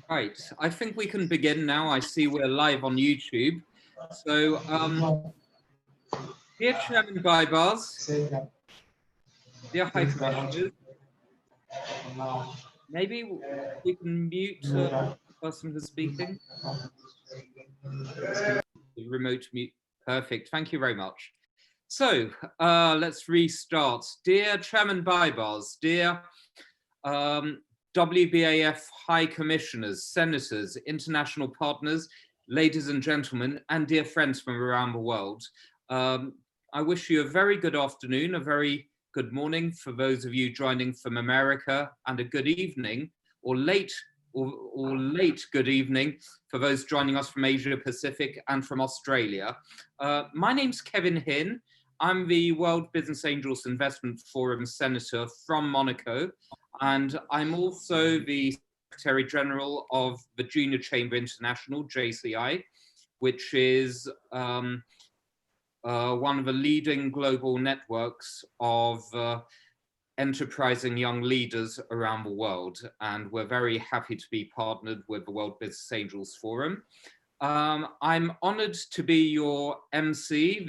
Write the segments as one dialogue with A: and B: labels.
A: Right, I think we can begin now. I see we're live on YouTube. So, dear Chairman Baibars, dear High Commissioners, maybe we can mute the person who's speaking. The remote mute, perfect, thank you very much. So, let's restart. Dear Chairman Baibars, dear WBAF High Commissioners, Senators, international partners, ladies and gentlemen, and dear friends from around the world. I wish you a very good afternoon, a very good morning for those of you joining from America, and a good evening or late good evening for those joining us from Asia Pacific and from Australia. My name's Kevin Hin. I'm the World Business Angels Investment Forum Senator from Monaco, and I'm also the Secretary General of the Junior Chamber International, JCI, which is one of the leading global networks of enterprising young leaders around the world. And we're very happy to be partnered with the World Business Angels Forum. I'm honored to be your MC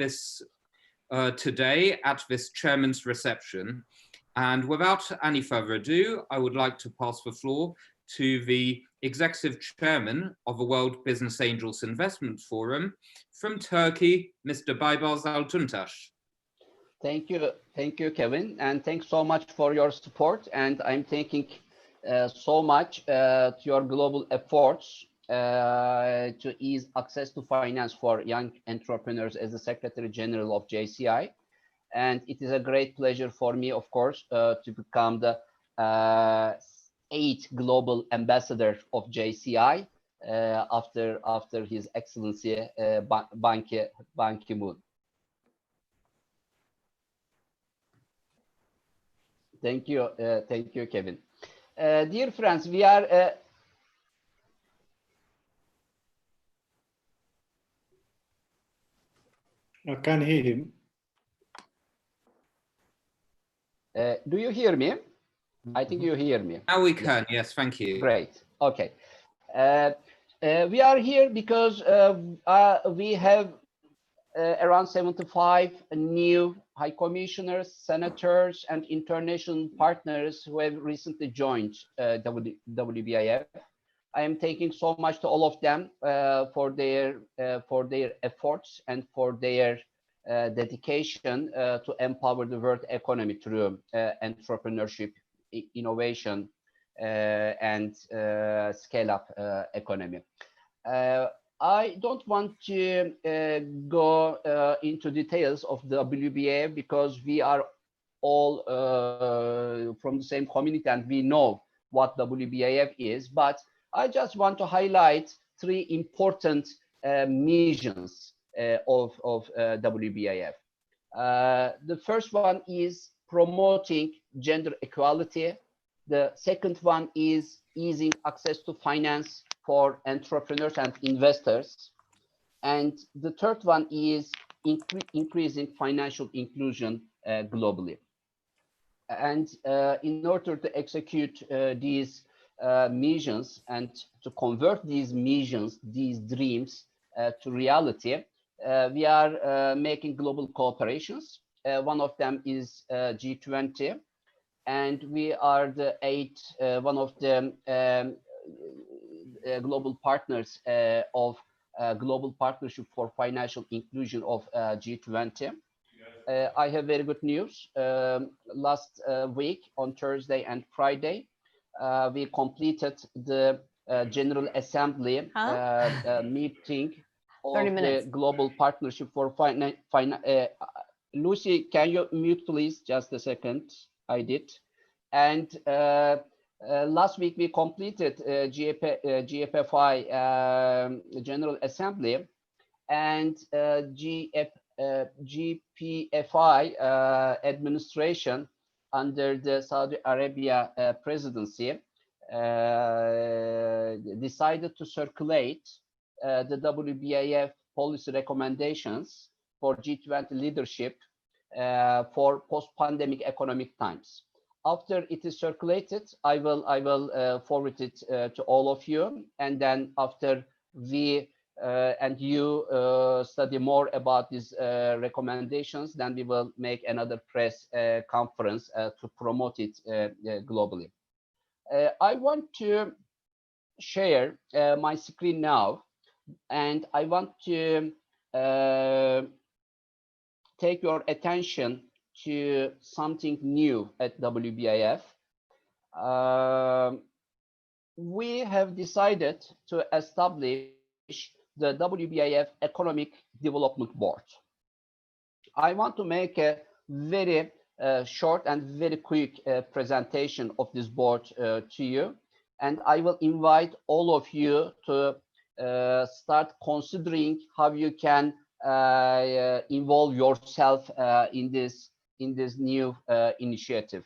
A: today at this chairman's reception. And without any further ado, I would like to pass the floor to the Executive Chairman of the World Business Angels Investment Forum from Turkey, Mr. Baybars Altuntaş.
B: Thank you, Kevin, and thanks so much for your support. And I'm thanking so much to your global efforts to ease access to finance for young entrepreneurs as the Secretary General of JCI. And it is a great pleasure for me, of course, to become the 8th global ambassador of JCI after His Excellency Ban Ki-moon. Thank you, Kevin. Dear friends, we are.
C: I can hear him.
B: Do you hear me? I think you hear me.
A: Now we can, yes, thank you.
B: Great, okay. We are here because we have around 75 new high commissioners, senators, and international partners who have recently joined WBAF. I am thanking so much to all of them for their efforts and for their dedication to empower the world economy through entrepreneurship, innovation, and scale-up economy. I don't want to go into details of the WBAF because we are all from the same community and we know what WBAF is, but I just want to highlight 3 important missions of WBAF. The first one is promoting gender equality. The second one is easing access to finance for entrepreneurs and investors. And the third one is increasing financial inclusion globally. And in order to execute these missions and to convert these missions, these dreams to reality, we are making global cooperations. One of them is G20, and we are the one of the global partners of Global Partnership for Financial Inclusion of G20. I have very good news. Last week on Thursday and Friday, we completed the General Assembly meeting of the Global Partnership for Finance. Lucy, can you mute please? Just a second. I did. And last week we completed GFFI General Assembly, and GPFI administration under the Saudi Arabia presidency decided to circulate the WBAF policy recommendations for G20 leadership for post-pandemic economic times. After it is circulated, I will forward it to all of you, and then after we and you study more about these recommendations, then we will make another press conference to promote it globally. I want to share my screen now, and I want to take your attention to something new at WBAF. We have decided to establish the WBAF Economic Development Board. I want to make a very short and very quick presentation of this board to you, and I will invite all of you to start considering how you can involve yourself in this new initiative.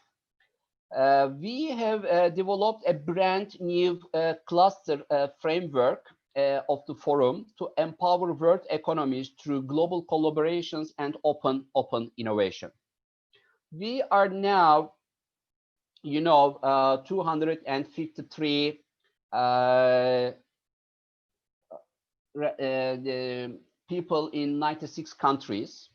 B: We have developed a brand new cluster framework of the forum to empower world economies through global collaborations and open innovation. We are now, 253 the people in 96 countries,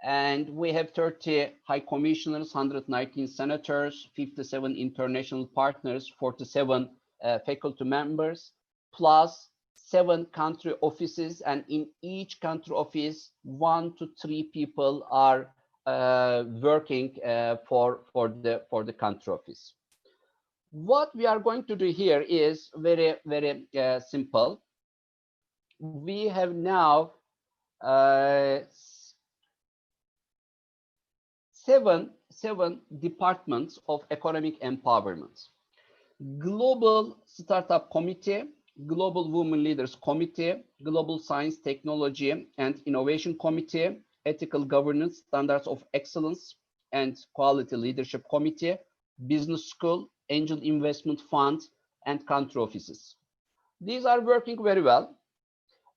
B: and we have 30 high commissioners, 119 senators, 57 international partners, 47 faculty members, plus 7 country offices, and in each country office 1 to 3 people are working for the country office. What we are going to do here is very simple. We have now seven departments of economic empowerment: Global Startup Committee, Global Women Leaders Committee, Global Science, Technology and Innovation Committee, Ethical Governance, Standards of Excellence and Quality Leadership Committee, Business School, Angel Investment Fund, and country offices. These are working very well.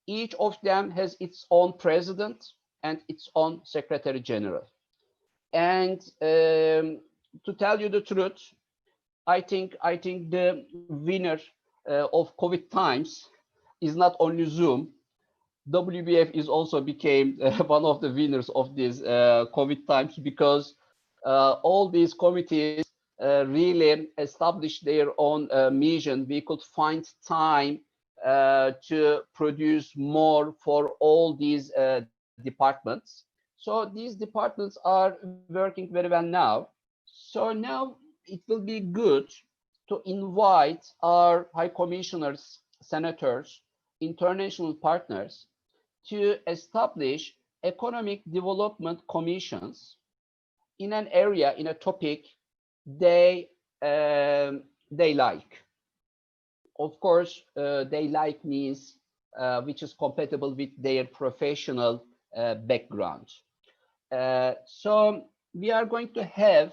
B: Each of them has its own president and its own secretary general. And to tell you the truth, I think the winner of COVID times is not only Zoom. WBF is also became one of the winners of these COVID times, because all these committees really established their own mission. We could find time to produce more for all these departments. So these departments are working very well now. So now it will be good to invite our high commissioners, senators, international partners to establish economic development commissions in an area, in a topic they like. Of course, they like means which is compatible with their professional background. So we are going to have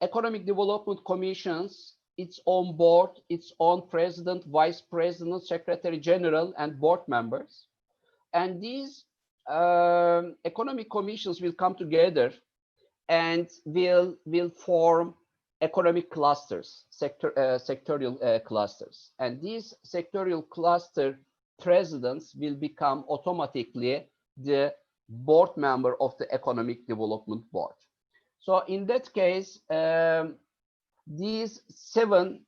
B: economic development commissions, its own board, its own president, vice president, secretary general, and board members. And these economic commissions will come together and will form economic clusters, sectorial clusters. And these sectorial cluster presidents will become automatically the board member of the Economic Development Board. So in that case, these 7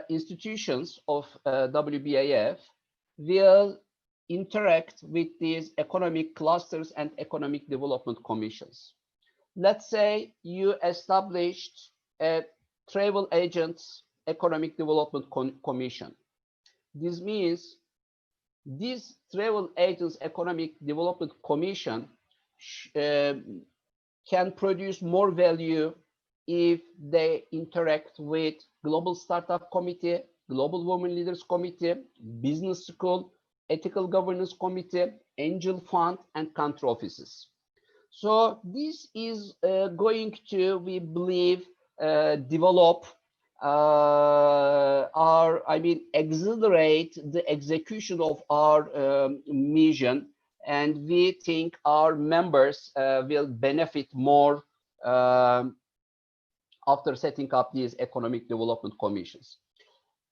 B: institutions of WBAF will interact with these economic clusters and economic development commissions. Let's say you established a travel agents economic development commission. This means this travel agents economic development commission can produce more value if they interact with Global Startup Committee, Global Women Leaders Committee, Business School, Ethical Governance Committee, Angel Fund, and country offices. So this is going to, we believe, develop accelerate the execution of our mission, and we think our members will benefit more after setting up these economic development commissions.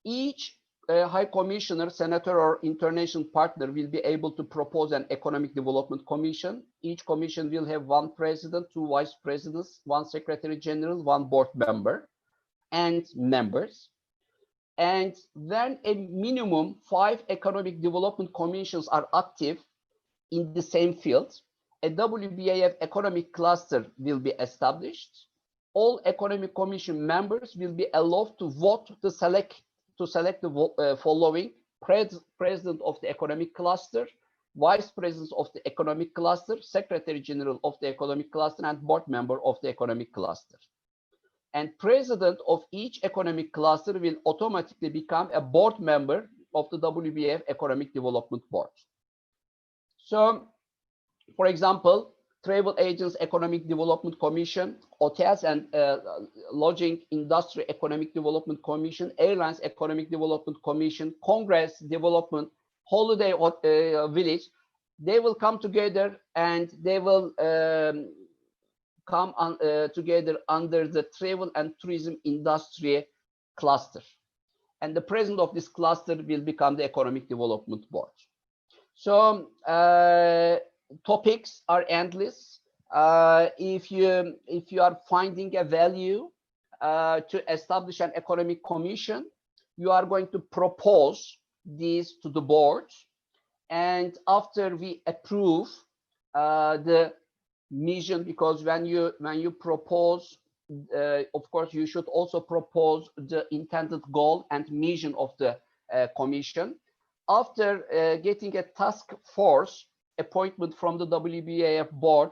B: Each High Commissioner, Senator, or international partner will be able to propose an economic development commission. Each commission will have one president, two vice presidents, one secretary general, one board member, and members. And when a minimum 5 economic development commissions are active in the same field, a WBAF economic cluster will be established. All economic commission members will be allowed to vote to select the following: president of the economic cluster, vice president of the economic cluster, secretary general of the economic cluster, and board member of the economic cluster. And president of each economic cluster will automatically become a board member of the WBAF Economic Development Board. So, for example, Travel Agents Economic Development Commission, Hotels and Lodging Industry Economic Development Commission, Airlines Economic Development Commission, Congress Development, Holiday Village, they will come together and they will come together under the Travel and Tourism Industry cluster. And the president of this cluster will become the Economic Development Board. So topics are endless. If you are finding a value to establish an economic commission, you are going to propose these to the board, and after we approve the mission, because when you propose, of course you should also propose the intended goal and mission of the commission. After getting a task force appointment from the WBAF board,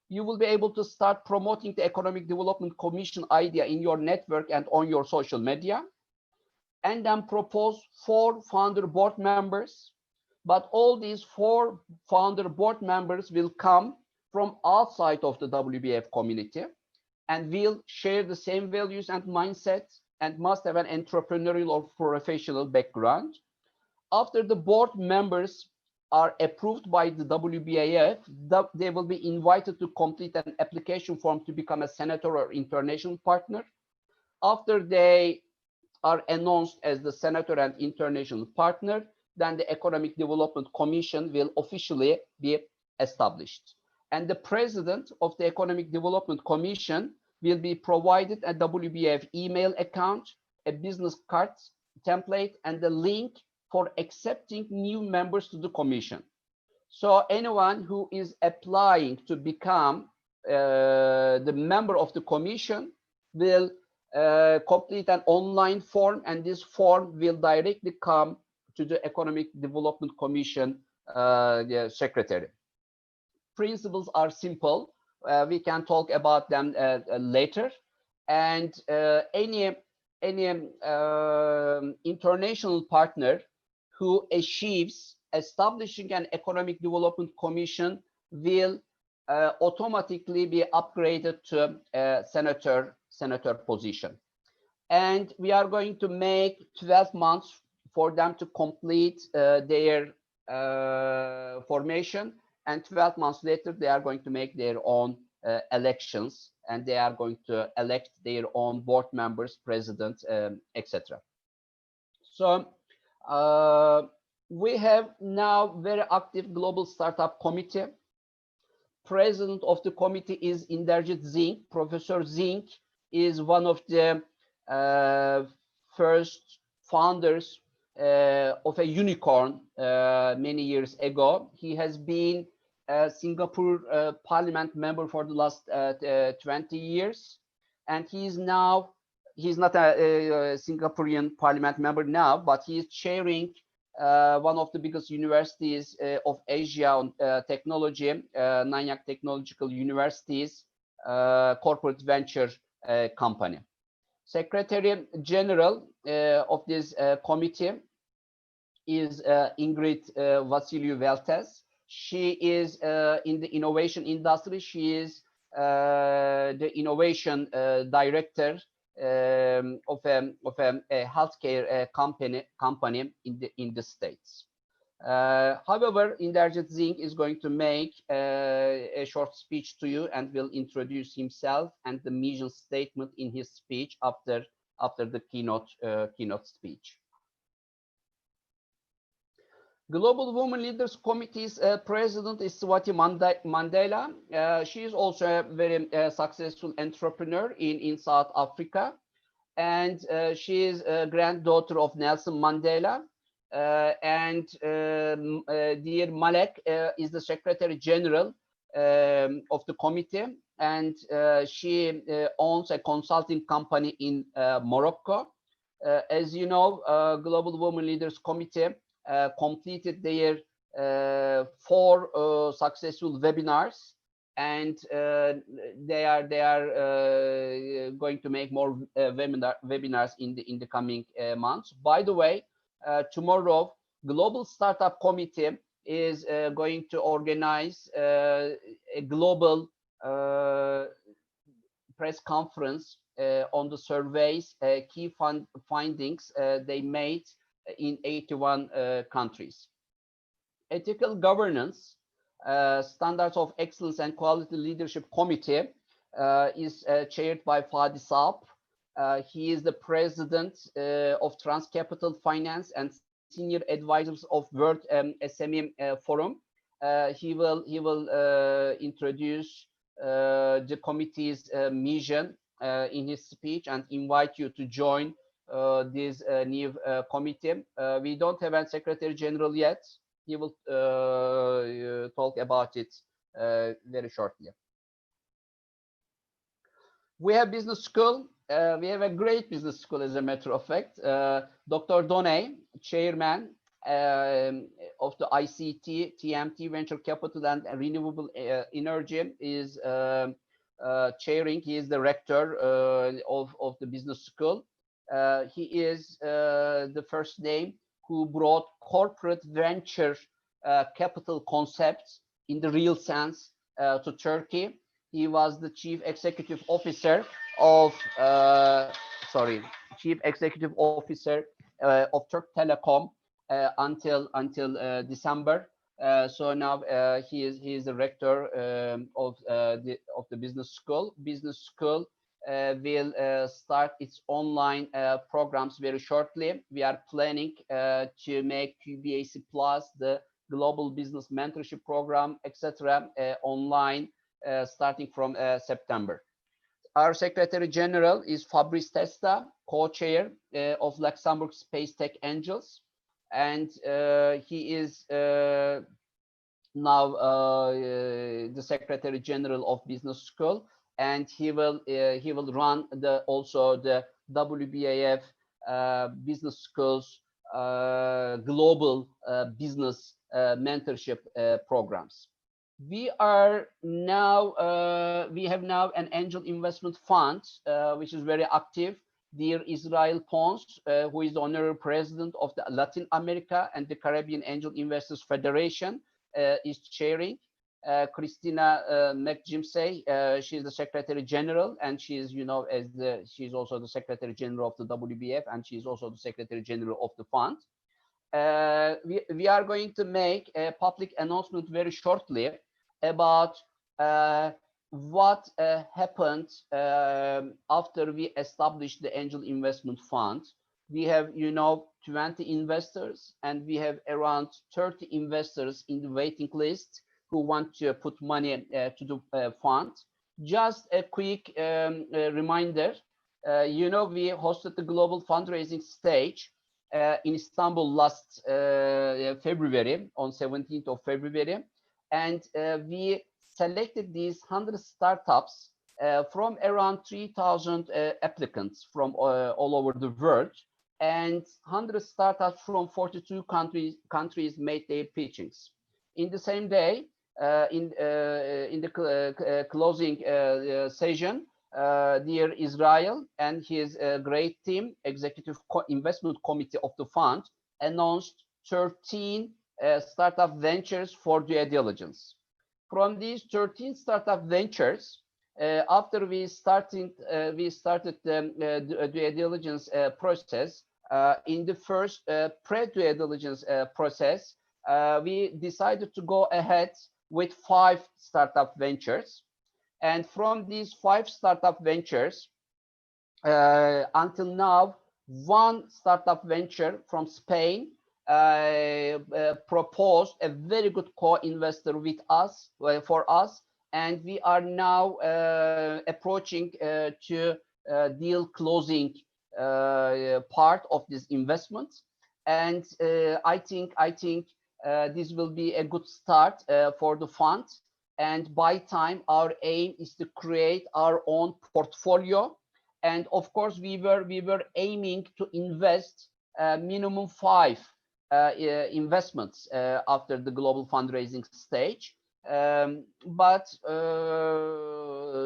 B: you will be able to start promoting the Economic Development Commission idea in your network and on your social media, and then propose 4 founder board members. But all these 4 founder board members will come from outside of the WBAF community and will share the same values and mindsets and must have an entrepreneurial or professional background. After the board members are approved by the WBAF, they will be invited to complete an application form to become a senator or international partner. After they are announced as the senator and international partner, then the Economic Development Commission will officially be established. And the president of the Economic Development Commission will be provided a WBAF email account, a business card template, and the link for accepting new members to the commission. So anyone who is applying to become the member of the commission will complete an online form, and this form will directly come to the Economic Development Commission secretary. Principles are simple. We can talk about them later. And any international partner who achieves establishing an Economic Development Commission will automatically be upgraded to a senator position. And we are going to make 12 months for them to complete their formation, and 12 months later they are going to make their own elections, and they are going to elect their own board members, president, etc. So we have now very active global startup committee. President of the committee is Inderjit Zink. Professor Zink is one of the first founders of a unicorn many years ago. He has been a Singapore parliament member for the last 20 years, and he's not a Singaporean parliament member now, but he is chairing one of the biggest universities of Asia on technology, Nanyang Technological University's corporate venture company. Secretary General of this committee is Ingrid Vasiliu-Veltes. She is in the innovation industry. She is the innovation director of a healthcare company in the States. However, Inderjit Singh is going to make a short speech to you and will introduce himself and the mission statement in his speech after the keynote speech. Global Women Leaders Committee's president is Swati Mandela. She is also a very successful entrepreneur in South Africa, and she is a granddaughter of Nelson Mandela. Dear Malek is the Secretary General of the committee, and she owns a consulting company in Morocco. As you know, Global Women Leaders Committee completed their 4 successful webinars, and they are going to make more webinars in the coming months. By the way, tomorrow, Global Startup Committee is going to organize a global press conference on the surveys, key findings they made in 81 countries. Ethical Governance, Standards of Excellence and Quality Leadership Committee is chaired by Fadi Saab. He is the president of Transcapital Finance and senior advisors of World SME Forum. He will introduce the committee's mission in his speech and invite you to join this new committee. We don't have a Secretary General yet. He will talk about it very shortly. We have business school. We have a great business school, as a matter of fact. Dr. Donay, chairman of the ICT, TMT, Venture Capital and Renewable Energy, is chairing. He is the rector of the business school. He is the first name who brought corporate venture capital concepts in the real sense to Turkey. He was the chief executive officer of Turk Telecom until December. So now he is the rector of the business school. Business school will start its online programs very shortly. We are planning to make QBAC Plus, the Global Business Mentorship Program, etc., online starting from September. Our Secretary General is Fabrice Testa, co-chair of Luxembourg Space Tech Angels, and he is now the Secretary General of Business School, and he will run also the WBAF Business Schools global business mentorship programs. We have now an angel investment fund which is very active. Dear Israel Pons, who is the honorary president of the Latin America and the Caribbean Angel Investors Federation, is chairing. Christina McJimsey, she is the Secretary General, and she is, she's also the Secretary General of the WBF, and she is also the Secretary General of the fund. We are going to make a public announcement very shortly about what happened after we established the Angel Investment Fund. We have, 20 investors, and we have around 30 investors in the waiting list who want to put money to the fund. Just a quick reminder, we hosted the global fundraising stage in Istanbul last February, on 17th of February. And we selected these 100 startups from around 3,000 applicants from all over the world, and 100 startups from 42 countries made their pitchings. In the same day, in the closing session, dear Israel and his great team, Executive Investment Committee of the fund, announced 13 startup ventures for due diligence. From these 13 startup ventures, after we started the due diligence process, in the first pre-due diligence process, we decided to go ahead with 5 startup ventures. And from these 5 startup ventures, until now, 1 startup venture from Spain proposed a very good co-investor with us, for us, and we are now approaching to deal closing part of this investment. And I think this will be a good start for the fund. And by time, our aim is to create our own portfolio. And of course, we were aiming to invest minimum 5 investments after the global fundraising stage. But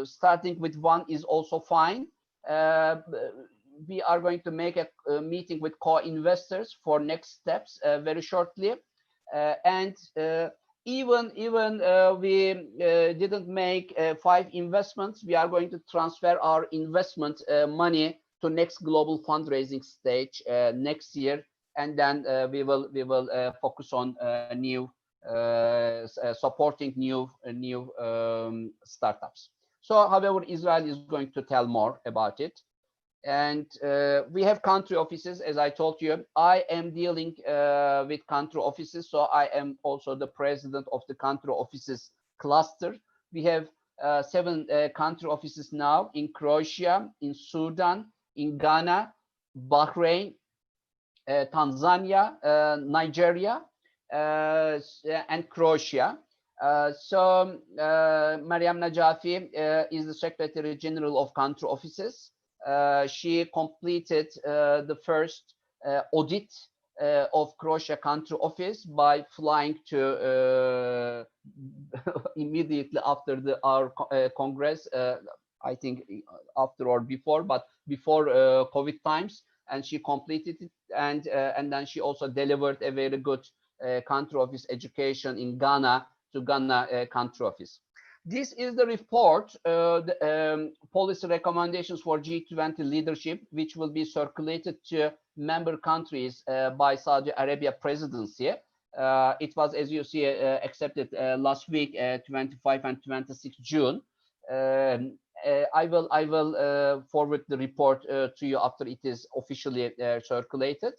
B: starting with 1 is also fine. We are going to make a meeting with co-investors for next steps very shortly. And even we didn't make 5 investments, we are going to transfer our investment money to next global fundraising stage next year, and then we will focus on new supporting new startups. So, however, Israel is going to tell more about it. And we have country offices, as I told you. I am dealing with country offices, so I am also the president of the country offices cluster. We have 7 country offices now in Croatia, in Sudan, in Ghana, Bahrain, Tanzania, Nigeria, and Croatia. So Mariam Najafi is the Secretary General of Country Offices. She completed the first audit of Croatia country office by flying to immediately after our Congress, I think after or before, but before COVID times, and she completed it, and then she also delivered a very good country office education in Ghana to Ghana country office. This is the report, the policy recommendations for G20 leadership, which will be circulated to member countries by Saudi Arabia presidency. It was, as you see, accepted last week, 25 and 26 June. I will forward the report to you after it is officially circulated.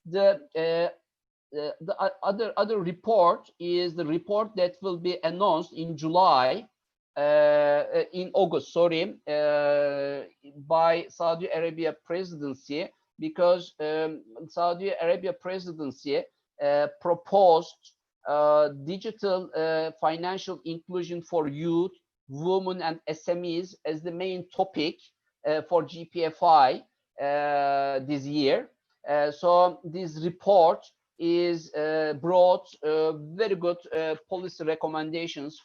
B: The other report is the report that will be announced in August, sorry, by Saudi Arabia presidency, because Saudi Arabia presidency proposed digital financial inclusion for youth, women, and SMEs as the main topic for GPFI this year. So this report is brought very good policy recommendations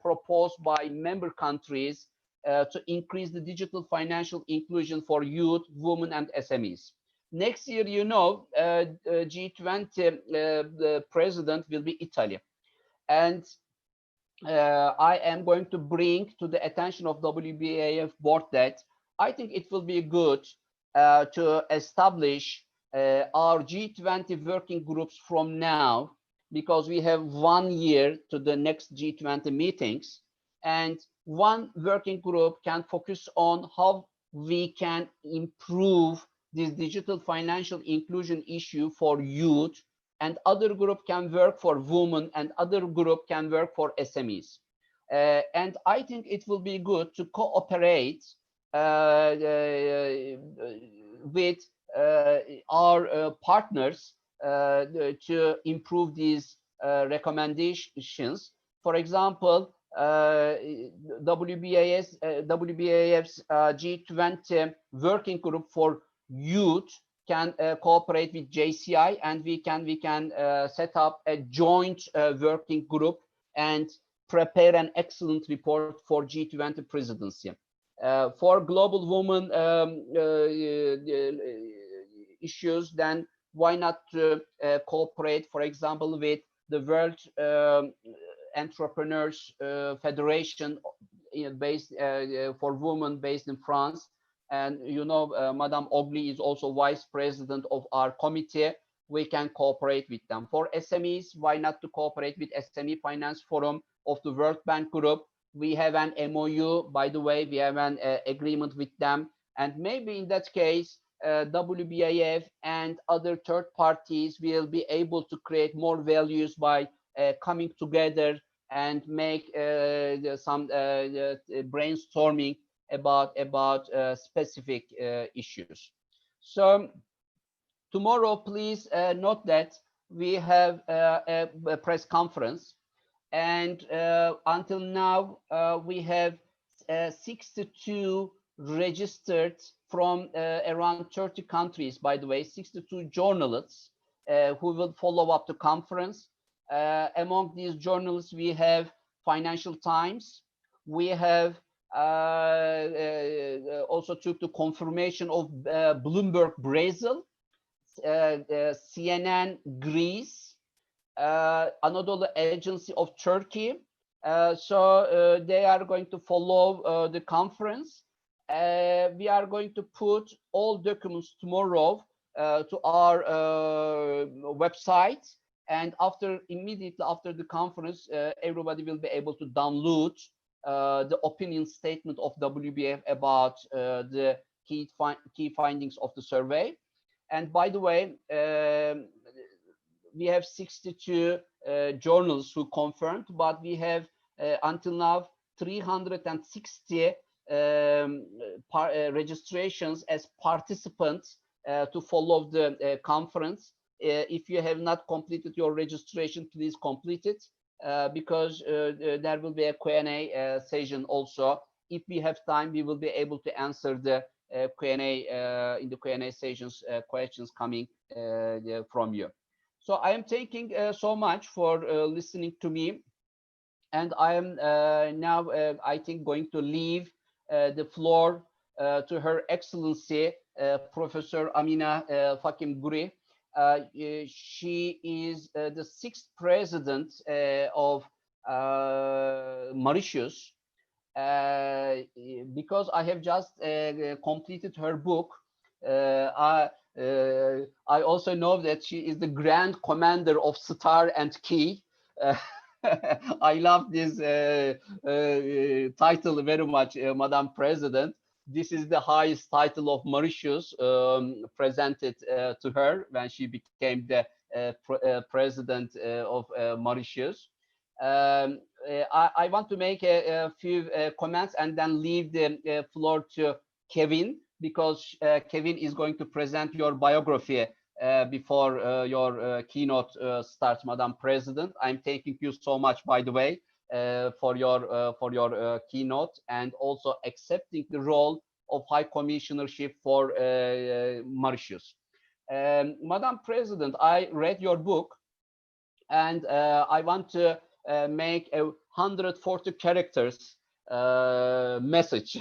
B: proposed by member countries to increase the digital financial inclusion for youth, women, and SMEs. Next year, you know, G20 the president will be Italy, and I am going to bring to the attention of WBAF board that I think it will be good to establish our G20 working groups from now, because we have 1 year to the next G20 meetings, and one working group can focus on how we can improve this digital financial inclusion issue for youth, and other group can work for women, and other group can work for SMEs. And I think it will be good to cooperate with our partners to improve these recommendations. For example, WBAF's G20 working group for youth can cooperate with JCI, and we can set up a joint working group and prepare an excellent report for G20 presidency. For global women issues, then why not cooperate, for example, with the World Entrepreneurs Federation based for women based in France. And you know, Madame Ogli is also vice president of our committee. we can cooperate with them. For SMEs, why not to cooperate with SME Finance Forum of the World Bank Group? We have an MOU, by the way, we have an agreement with them. And maybe in that case, WBAF and other third parties will be able to create more values by coming together and make some brainstorming about specific issues. So tomorrow, please note that we have a press conference, and until now we have 62 registered from around 30 countries, by the way, 62 journalists who will follow up the conference. Among these journalists, we have Financial Times, we have also took the confirmation of Bloomberg Brazil, CNN Greece, Anadolu Agency of Turkey. So they are going to follow the conference. We are going to put all documents tomorrow to our website, and immediately after the conference, everybody will be able to download the opinion statement of WBAF about the key findings of the survey. And by the way, we have 62 journals who confirmed, but we have until now 360 registrations as participants to follow the conference. If you have not completed your registration, please complete it, because there will be a Q&A session also. If we have time, we will be able to answer the Q&A in the Q&A sessions questions coming from you. So I am thanking so much for listening to me, and I am now I think going to leave the floor to Her Excellency Professor Amina Gurib-Fakim. She is the 6th president of Mauritius. Because I have just completed her book, I also know that she is the Grand Commander of Star and Key. I love this title very much, Madam President. This is the highest title of Mauritius presented to her when she became the president of Mauritius. I want to make a few comments and then leave the floor to Kevin, because Kevin is going to present your biography before your keynote starts, Madam President. I'm thanking you so much, by the way, for your keynote, and also accepting the role of High Commissionership for Mauritius. Madam President, I read your book, and I want to make a 140 characters message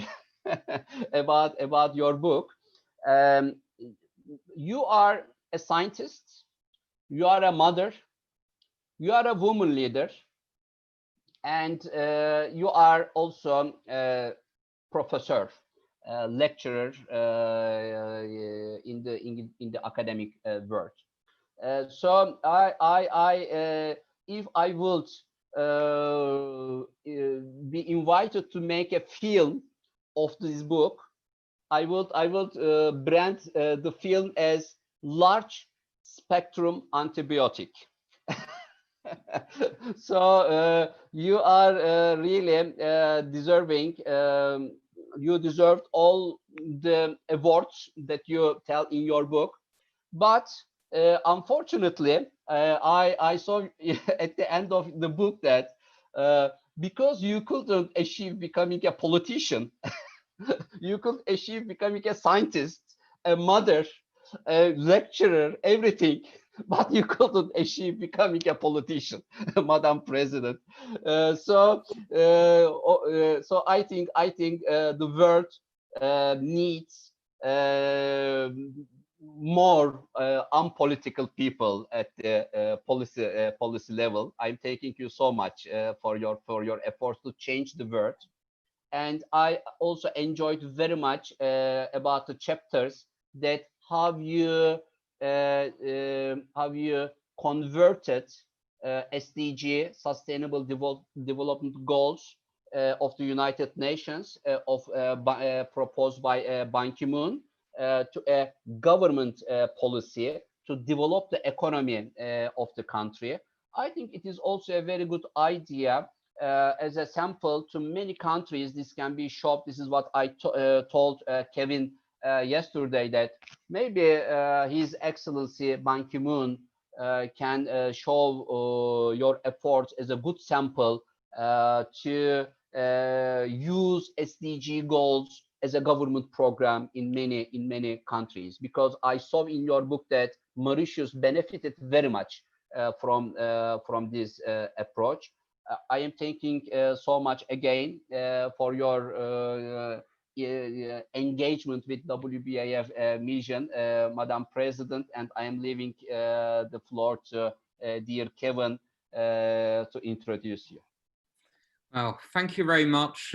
B: about your book. You are a scientist, you are a mother, you are a woman leader, and you are also a professor, lecturer in the academic world. So if I would be invited to make a film of this book, I would brand the film as Large Spectrum Antibiotic. So you are really deserving. You deserved all the awards that you tell in your book, but unfortunately, I saw at the end of the book that because you couldn't achieve becoming a politician, you could achieve becoming a scientist, a mother, a lecturer, everything, but you couldn't achieve becoming a politician, Madam President. So I think the world needs more unpolitical people at the policy level. I'm thanking you so much for your efforts to change the world. And I also enjoyed very much about the chapters that how you have you converted SDG, Sustainable Development Goals of the United Nations, proposed by Ban Ki-moon, to a government policy to develop the economy of the country. I think it is also a very good idea as a sample to many countries. This can be shopped. This is what I told Kevin yesterday, that maybe His Excellency Ban Ki-moon can show your efforts as a good sample to use SDG goals as a government program in many countries, because I saw in your book that Mauritius benefited very much from this approach. I am thanking so much again for your engagement with WBAF mission, Madam President, and I am leaving the floor to dear Kevin to introduce you.
A: Well, thank you very much,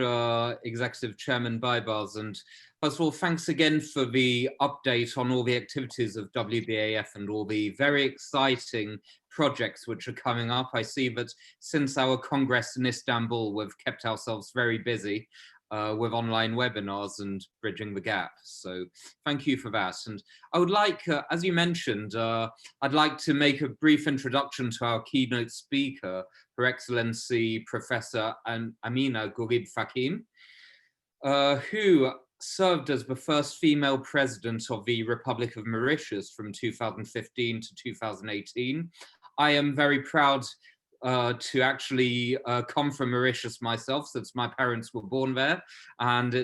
A: Executive Chairman Baibars. And first of all, thanks again for the update on all the activities of WBAF and all the very exciting projects which are coming up. I see that since our Congress in Istanbul, we've kept ourselves very busy with online webinars and bridging the gap. So thank you for that. And I would like, as you mentioned, I'd like to make a brief introduction to our keynote speaker, Her Excellency Professor Amina Gurib-Fakim, who served as the first female president of the Republic of Mauritius from 2015 to 2018. I am very proud to actually come from Mauritius myself, since my parents were born there, and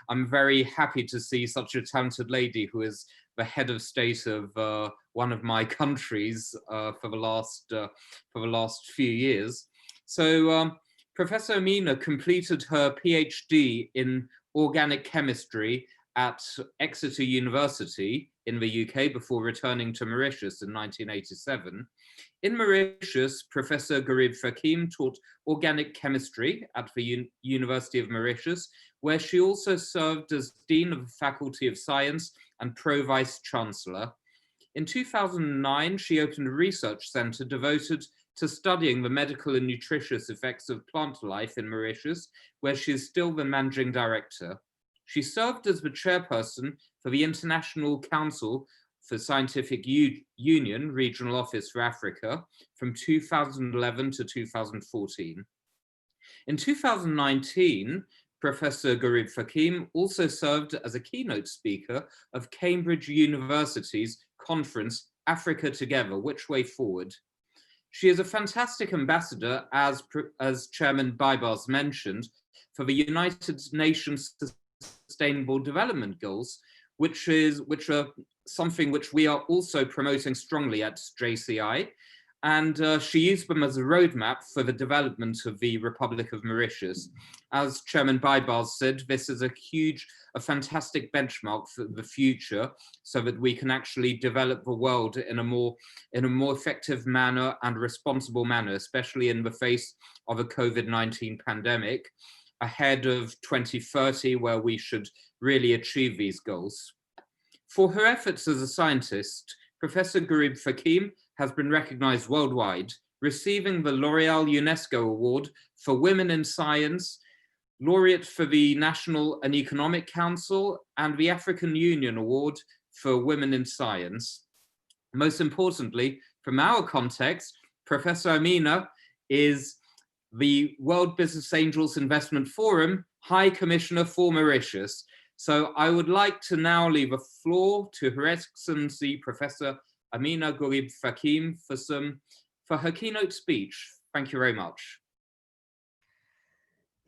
A: I'm very happy to see such a talented lady who is the head of state of one of my countries for the last few years. So Professor Amina completed her PhD in organic chemistry at Exeter University in the UK before returning to Mauritius in 1987. In Mauritius, Professor Gurib-Fakim taught organic chemistry at the University of Mauritius, where she also served as Dean of the Faculty of Science and Pro-Vice Chancellor. In 2009, she opened a research center devoted to studying the medical and nutritious effects of plant life in Mauritius, where she is still the managing director. She served as the chairperson for the International Council for Scientific Union Regional Office for Africa from 2011 to 2014. In 2019, Professor Gurib-Fakim also served as a keynote speaker of Cambridge University's conference, Africa Together, Which Way Forward? She is a fantastic ambassador, as Chairman Baibars mentioned, for the United Nations Sustainable Development Goals, which are something which we are also promoting strongly at JCI. And she used them as a roadmap for the development of the Republic of Mauritius. As Chairman Baibars said, this is a fantastic benchmark for the future, so that we can actually develop the world in a more effective manner and responsible manner, especially in the face of a COVID-19 pandemic, ahead of 2030, where we should really achieve these goals. For her efforts as a scientist, Professor Gurib-Fakim has been recognized worldwide, receiving the L'Oréal UNESCO Award for Women in Science, laureate for the National and Economic Council, and the African Union Award for Women in Science. Most importantly, from our context, Professor Amina is the World Business Angels Investment Forum High Commissioner for Mauritius. So I would like to now leave the floor to Her Excellency Professor Amina Gurib-Fakim for her keynote speech. Thank you very much.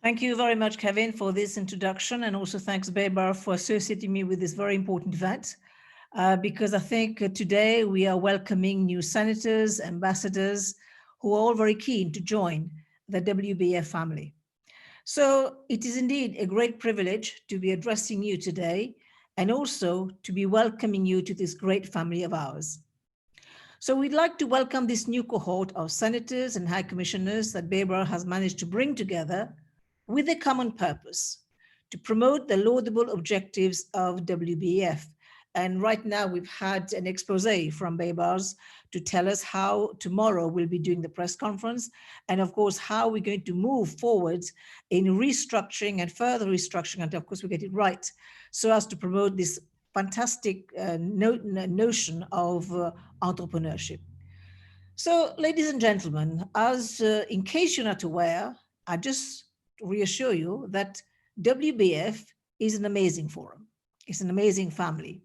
C: Thank you very much, Kevin, for this introduction, and also thanks, Babar, for associating me with this very important event, because I think today we are welcoming new senators, ambassadors, who are all very keen to join the WBAF family. So it is indeed a great privilege to be addressing you today, and also to be welcoming you to this great family of ours. So we'd like to welcome this new cohort of senators and high commissioners that Babar has managed to bring together with a common purpose: to promote the laudable objectives of WBAF And right now we've had an expose from Baybars to tell us how tomorrow we'll be doing the press conference. And of course, how we're going to move forward in restructuring and further restructuring. And of course, we get it right so as to promote this fantastic notion of entrepreneurship. So, ladies and gentlemen, as in case you're not aware, I just reassure you that WBAF is an amazing forum. It's an amazing family.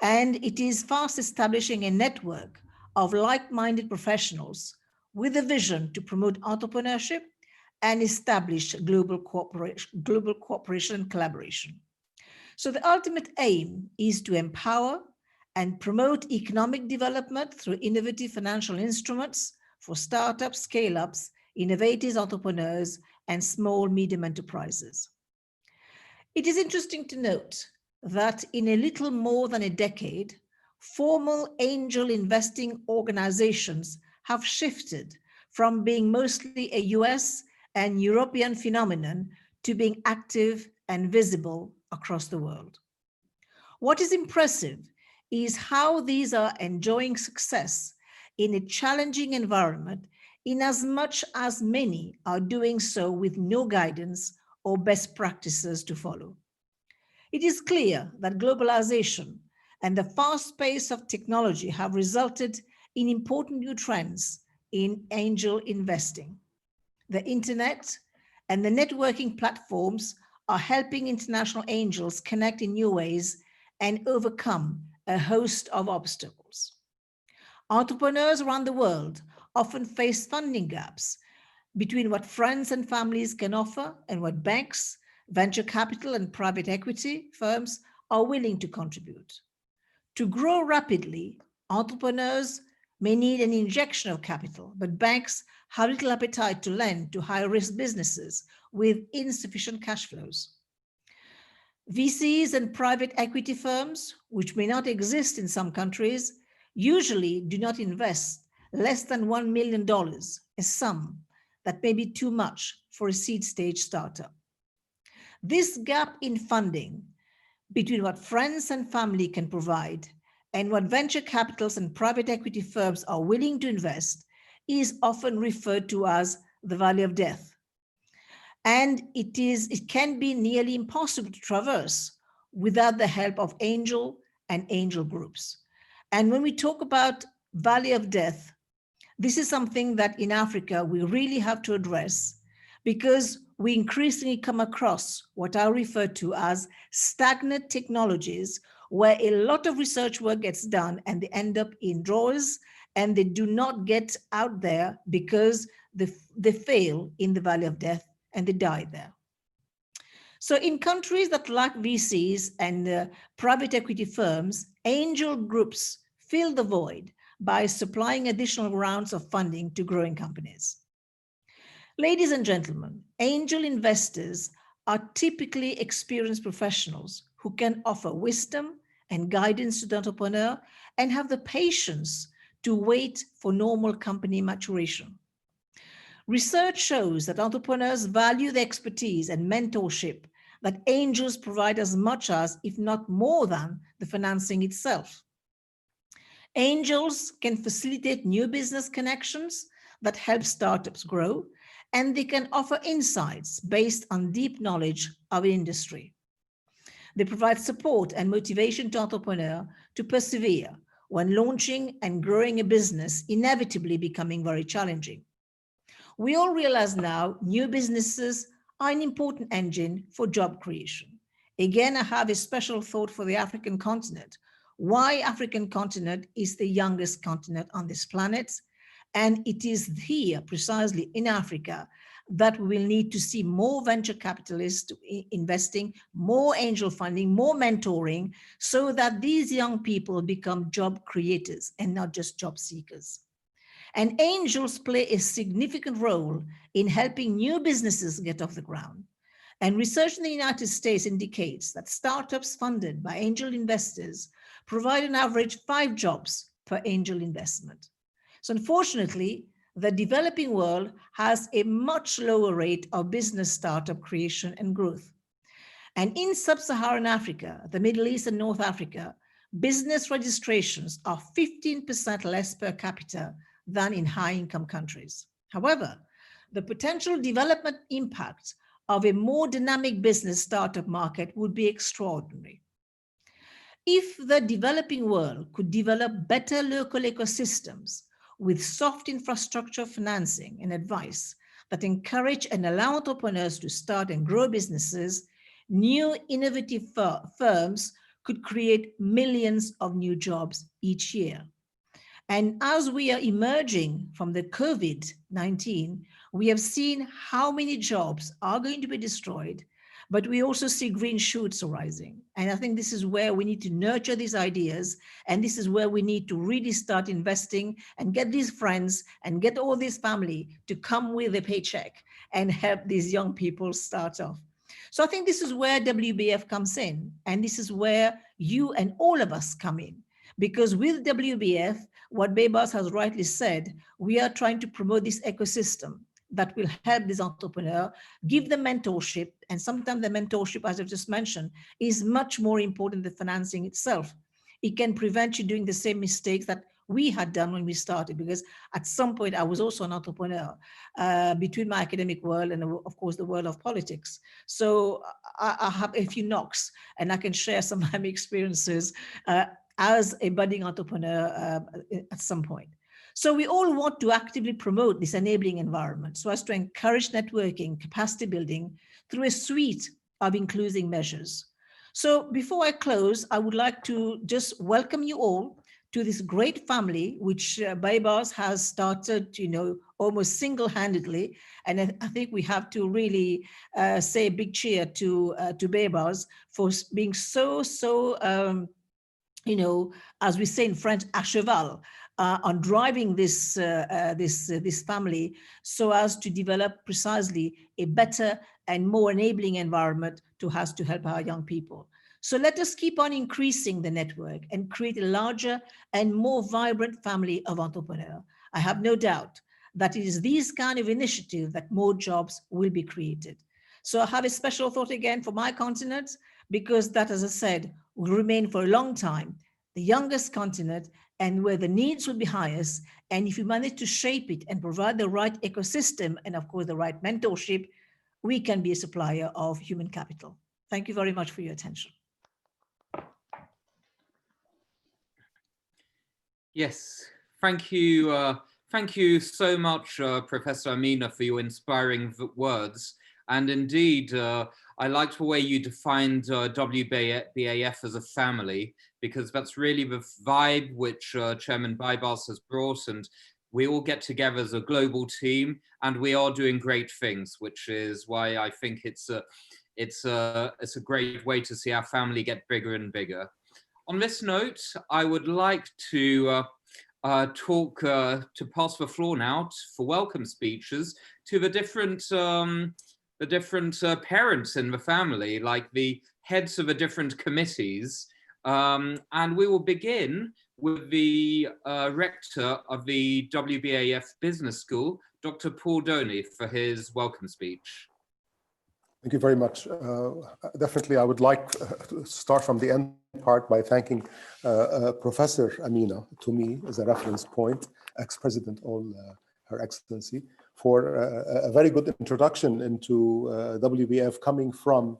C: And it is fast establishing a network of like-minded professionals with a vision to promote entrepreneurship and establish global cooperation and collaboration. So the ultimate aim is to empower and promote economic development through innovative financial instruments for startups, scale-ups, innovators, entrepreneurs, and small, medium enterprises. It is interesting to note that in a little more than a decade, formal angel investing organizations have shifted from being mostly a US and European phenomenon to being active and visible across the world. What is impressive is how these are enjoying success in a challenging environment, in as much as many are doing so with no guidance or best practices to follow. It is clear that globalization and the fast pace of technology have resulted in important new trends in angel investing. The internet and the networking platforms are helping international angels connect in new ways and overcome a host of obstacles. Entrepreneurs around the world often face funding gaps between what friends and families can offer and what banks, venture capital, and private equity firms are willing to contribute. To grow rapidly, entrepreneurs may need an injection of capital, but banks have little appetite to lend to high-risk businesses with insufficient cash flows. VCs and private equity firms, which may not exist in some countries, usually do not invest less than $1 million, a sum that may be too much for a seed stage startup. This gap in funding between what friends and family can provide and what venture capitals and private equity firms are willing to invest is often referred to as the valley of death. And it can be nearly impossible to traverse without the help of angel and angel groups. And when we talk about valley of death, this is something that in Africa we really have to address, because we increasingly come across what I refer to as stagnant technologies, where a lot of research work gets done and they end up in drawers and they do not get out there because they fail in the valley of death and they die there. So in countries that lack VCs and private equity firms, angel groups fill the void by supplying additional rounds of funding to growing companies. Ladies and gentlemen, angel investors are typically experienced professionals who can offer wisdom and guidance to the entrepreneur and have the patience to wait for normal company maturation. Research shows that entrepreneurs value the expertise and mentorship that angels provide as much as, if not more than, the financing itself. Angels can facilitate new business connections that help startups grow, and they can offer insights based on deep knowledge of an industry. They provide support and motivation to entrepreneurs to persevere when launching and growing a business inevitably becoming very challenging. We all realize now new businesses are an important engine for job creation. Again, I have a special thought for the African continent. Why African continent is the youngest continent on this planet. And it is here, precisely in Africa, that we will need to see more venture capitalists investing, more angel funding, more mentoring, so that these young people become job creators and not just job seekers. And angels play a significant role in helping new businesses get off the ground. And research in the United States indicates that startups funded by angel investors provide on average 5 jobs per angel investment. So unfortunately, the developing world has a much lower rate of business startup creation and growth. And in sub-Saharan Africa, the Middle East and North Africa, business registrations are 15% less per capita than in high-income countries. However, the potential development impact of a more dynamic business startup market would be extraordinary. If the developing world could develop better local ecosystems with soft infrastructure financing and advice that encourage and allow entrepreneurs to start and grow businesses, new innovative firms could create millions of new jobs each year. And as we are emerging from the COVID-19, we have seen how many jobs are going to be destroyed, but we also see green shoots arising. And I think this is where we need to nurture these ideas. And this is where we need to really start investing and get these friends and get all this family to come with a paycheck and help these young people start off. So I think this is where WBAF comes in. And this is where you and all of us come in. Because with WBAF, what Bebas has rightly said, we are trying to promote this ecosystem that will help this entrepreneur, give them mentorship. And sometimes the mentorship, as I've just mentioned, is much more important than financing itself. It can prevent you doing the same mistakes that we had done when we started, because at some point I was also an entrepreneur between my academic world and of course the world of politics. So I have a few knocks and I can share some of my experiences as a budding entrepreneur at some point. So we all want to actively promote this enabling environment so as to encourage networking, capacity building through a suite of inclusive measures. So before I close, I would like to just welcome you all to this great family, which Bebas has started, almost single-handedly. And I think we have to really say a big cheer to Bebas for being so, as we say in French, à cheval, on driving this family so as to develop precisely a better and more enabling environment to help our young people. So let us keep on increasing the network and create a larger and more vibrant family of entrepreneurs. I have no doubt that it is these kind of initiatives that more jobs will be created. So I have a special thought again for my continent, because that, as I said, will remain for a long time the youngest continent and where the needs will be highest. And if you manage to shape it and provide the right ecosystem and of course the right mentorship, we can be a supplier of human capital. Thank you very much for your attention.
A: Yes, thank you. Thank you so much, Professor Amina, for your inspiring words. And indeed, I liked the way you defined WBAF as a family, because that's really the vibe which Chairman Bebas has brought, and we all get together as a global team, and we are doing great things, which is why I think it's a great way to see our family get bigger and bigger. On this note, I would like to pass the floor now for welcome speeches to the different parents in the family, like the heads of the different committees. And we will begin with the rector of the WBAF Business School, Dr. Paul Doney, for his welcome speech.
D: Thank you very much. Definitely, I would like to start from the end part by thanking Professor Amina, to me as a reference point, ex-president, Her Excellency, for a very good introduction into WBAF, coming from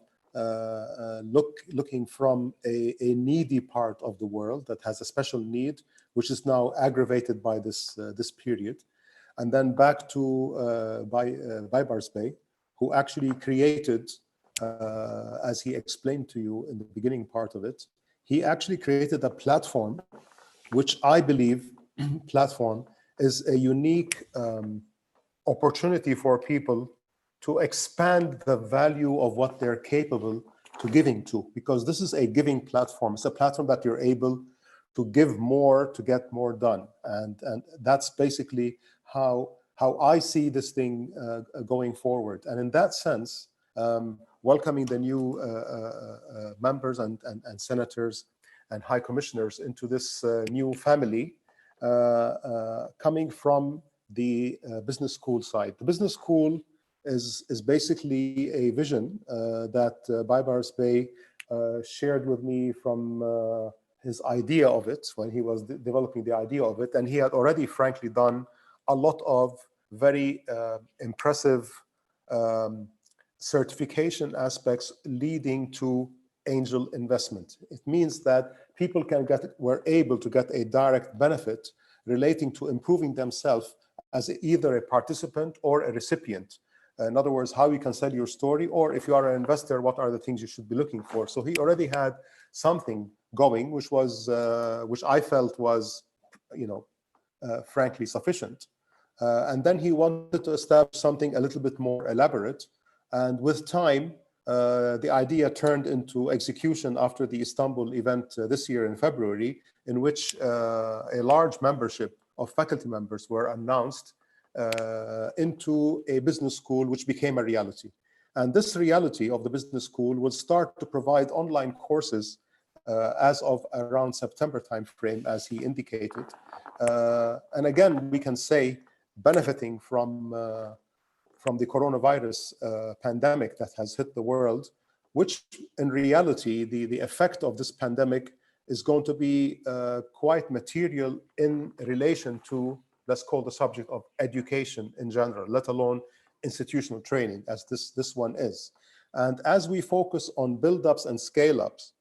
D: looking from a needy part of the world that has a special need, which is now aggravated by this period, and then back to Bebas Bey, who actually created, as he explained to you in the beginning part of it, he actually created a platform, which I believe platform is a unique opportunity for people to expand the value of what they're capable to giving to, because this is a giving platform. It's a platform that you're able to give more to get more done. And that's basically how I see this thing going forward. And in that sense, welcoming the new members and senators and high commissioners into this new family, coming from the business school side. The business school is basically a vision that Bebas Bey shared with me from his idea of it, when he was developing the idea of it, and he had already, frankly, done a lot of very impressive certification aspects leading to angel investment. It means that people were able to get a direct benefit relating to improving themselves as either a participant or a recipient. In other words, how you can sell your story, or if you are an investor, what are the things you should be looking for. So he already had something going, which I felt was, frankly, sufficient. And then he wanted to establish something a little bit more elaborate. And with time, the idea turned into execution after the Istanbul event this year in February, in which a large membership of faculty members were announced into a business school, which became a reality. And this reality of the business school will start to provide online courses as of around September timeframe, as he indicated. And again, we can say, benefiting from the coronavirus pandemic that has hit the world, which in reality, the effect of this pandemic is going to be quite material in relation to, let's call the subject of education in general, let alone institutional training, as this one is. And as we focus on build-ups and scale-ups,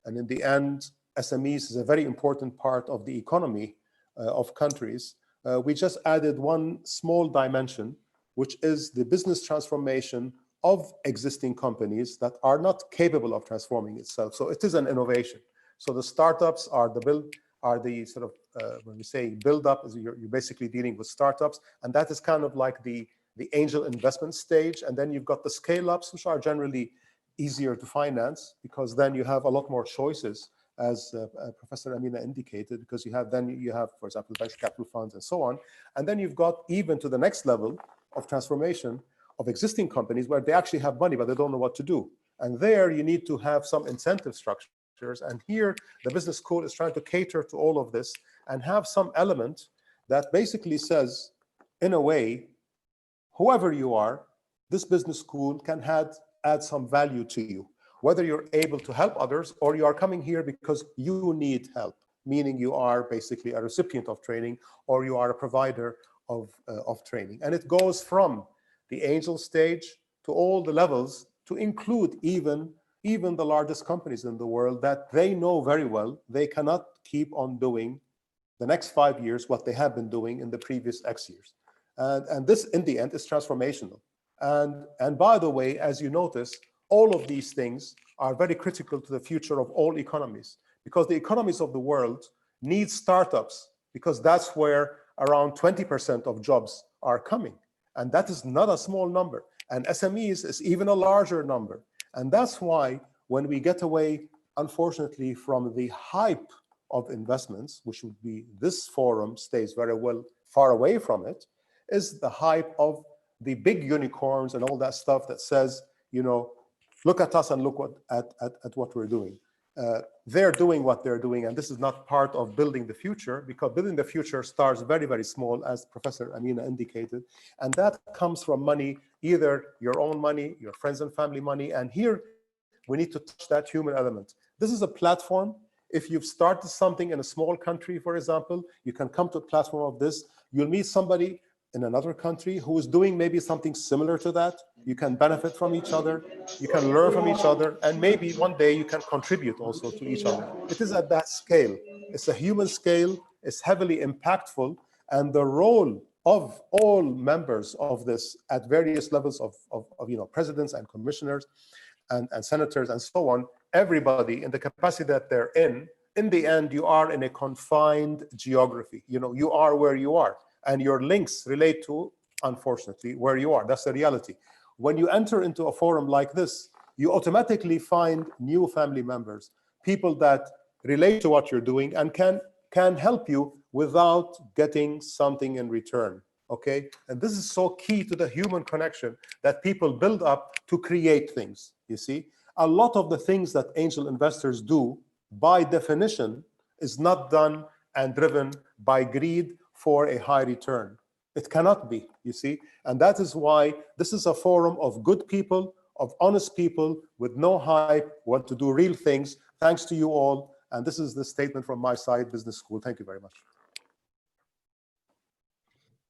D: and in the end, SMEs is a very important part of the economy of countries, we just added one small dimension, which is the business transformation of existing companies that are not capable of transforming itself. So it is an innovation. So the startups are the sort of, when we say build up, you're basically dealing with startups, and that is kind of like the angel investment stage. And then you've got the scale ups, which are generally easier to finance, because then you have a lot more choices, as Professor Amina indicated, because you have, for example, venture capital funds and so on. And then you've got even to the next level of transformation of existing companies where they actually have money, but they don't know what to do. And there you need to have some incentive structures. And here the business school is trying to cater to all of this and have some element that basically says, in a way, whoever you are, this business school can add some value to you, whether you're able to help others or you are coming here because you need help, meaning you are basically a recipient of training or you are a provider of training. And it goes from the angel stage to all the levels, to include even the largest companies in the world that they know very well they cannot keep on doing the next 5 years what they have been doing in the previous X years. And this, in the end, is transformational. And by the way, as you notice, all of these things are very critical to the future of all economies, because the economies of the world need startups, because that's where around 20% of jobs are coming. And that is not a small number. And SMEs is even a larger number. And that's why when we get away, unfortunately, from the hype of investments, which would be this forum stays very well far away from it, is the hype of the big unicorns and all that stuff that says, look at us and look at what we're doing. They're doing what they're doing, and this is not part of building the future, because building the future starts very, very small, as Professor Amina indicated, and that comes from money, either your own money, your friends and family money, and here we need to touch that human element. This is a platform. If you've started something in a small country, for example, you can come to a platform of this, you'll meet somebody in another country who is doing maybe something similar to that. You can benefit from each other, you can learn from each other, and maybe one day you can contribute also to each other. It is at that scale. It's a human scale, it's heavily impactful, and the role of all members of this at various levels of presidents and commissioners and senators and so on, everybody in the capacity that they're in the end, you are in a confined geography. You are where you are. And your links relate to, unfortunately, where you are. That's the reality. When you enter into a forum like this, you automatically find new family members, people that relate to what you're doing and can help you without getting something in return, okay? And this is so key to the human connection that people build up to create things, you see? A lot of the things that angel investors do, by definition, is not done and driven by greed for a high return. It cannot be, you see? And that is why this is a forum of good people, of honest people with no hype, want to do real things. Thanks to you all. And this is the statement from my side, Business School. Thank you very much.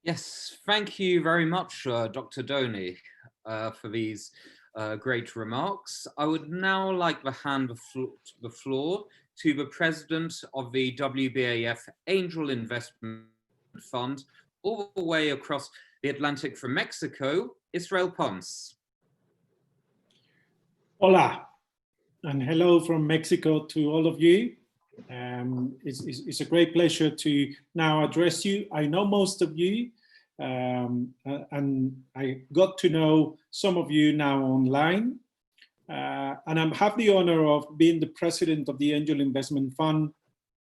A: Yes, thank you very much, Dr. Doni, for these great remarks. I would now like to hand the floor to the president of the WBAF Angel Investment Fund, all the way across the Atlantic from Mexico, Israel Pons.
E: Hola, and hello from Mexico to all of you. It's a great pleasure to now address you. I know most of you, and I got to know some of you now online. And I have the honor of being the president of the Angel Investment Fund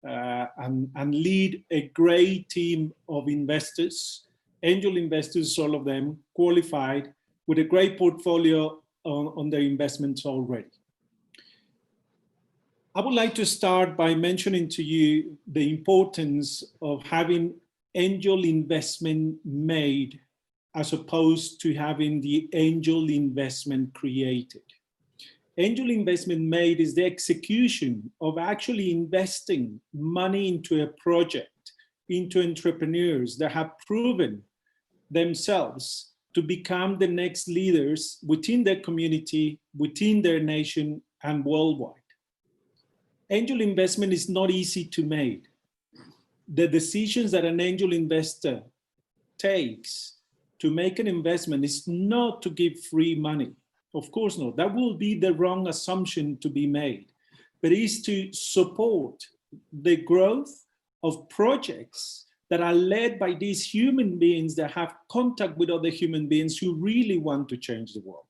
E: and lead a great team of investors, angel investors, all of them qualified with a great portfolio on their investments already. I would like to start by mentioning to you the importance of having angel investment made as opposed to having the angel investment created. Angel investment made is the execution of actually investing money into a project, into entrepreneurs that have proven themselves to become the next leaders within their community, within their nation, and worldwide. Angel investment is not easy to make. The decisions that an angel investor takes to make an investment is not to give free money. Of course not. That will be the wrong assumption to be made. But it is to support the growth of projects that are led by these human beings that have contact with other human beings who really want to change the world.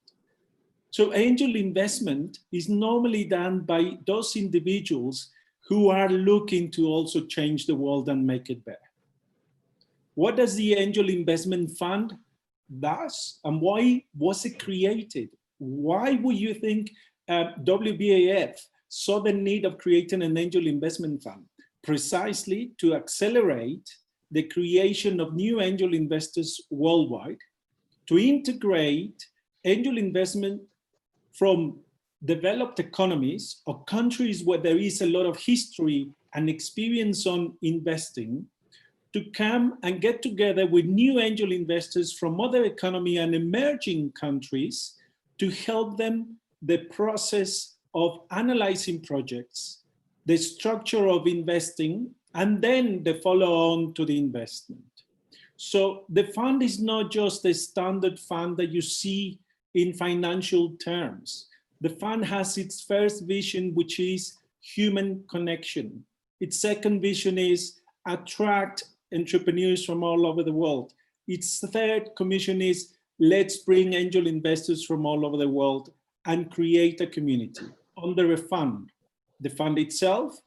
E: So angel investment is normally done by those individuals who are looking to also change the world and make it better. What does the Angel Investment Fund does, and why was it created? Why would you think WBAF saw the need of creating an Angel Investment Fund? Precisely to accelerate the creation of new angel investors worldwide, to integrate angel investment from developed economies or countries where there is a lot of history and experience on investing, to come and get together with new angel investors from other economy and emerging countries to help them the process of analyzing projects, the structure of investing, and then the follow-on to the investment. So the fund is not just a standard fund that you see in financial terms. The fund has its first vision, which is human connection. Its second vision is attract entrepreneurs from all over the world. Its third commission is let's bring angel investors from all over the world and create a community under a fund. The fund itself,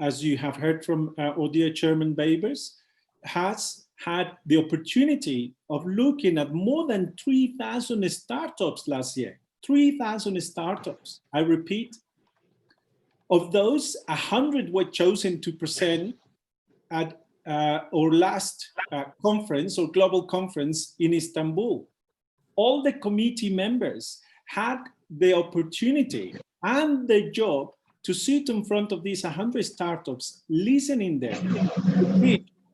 E: as you have heard from our dear Chairman Babers, has had the opportunity of looking at more than 3,000 startups last year. 3,000 startups, I repeat. Of those, 100 were chosen to present at our last conference or global conference in Istanbul. All the committee members had the opportunity and the job to sit in front of these 100 startups, listening them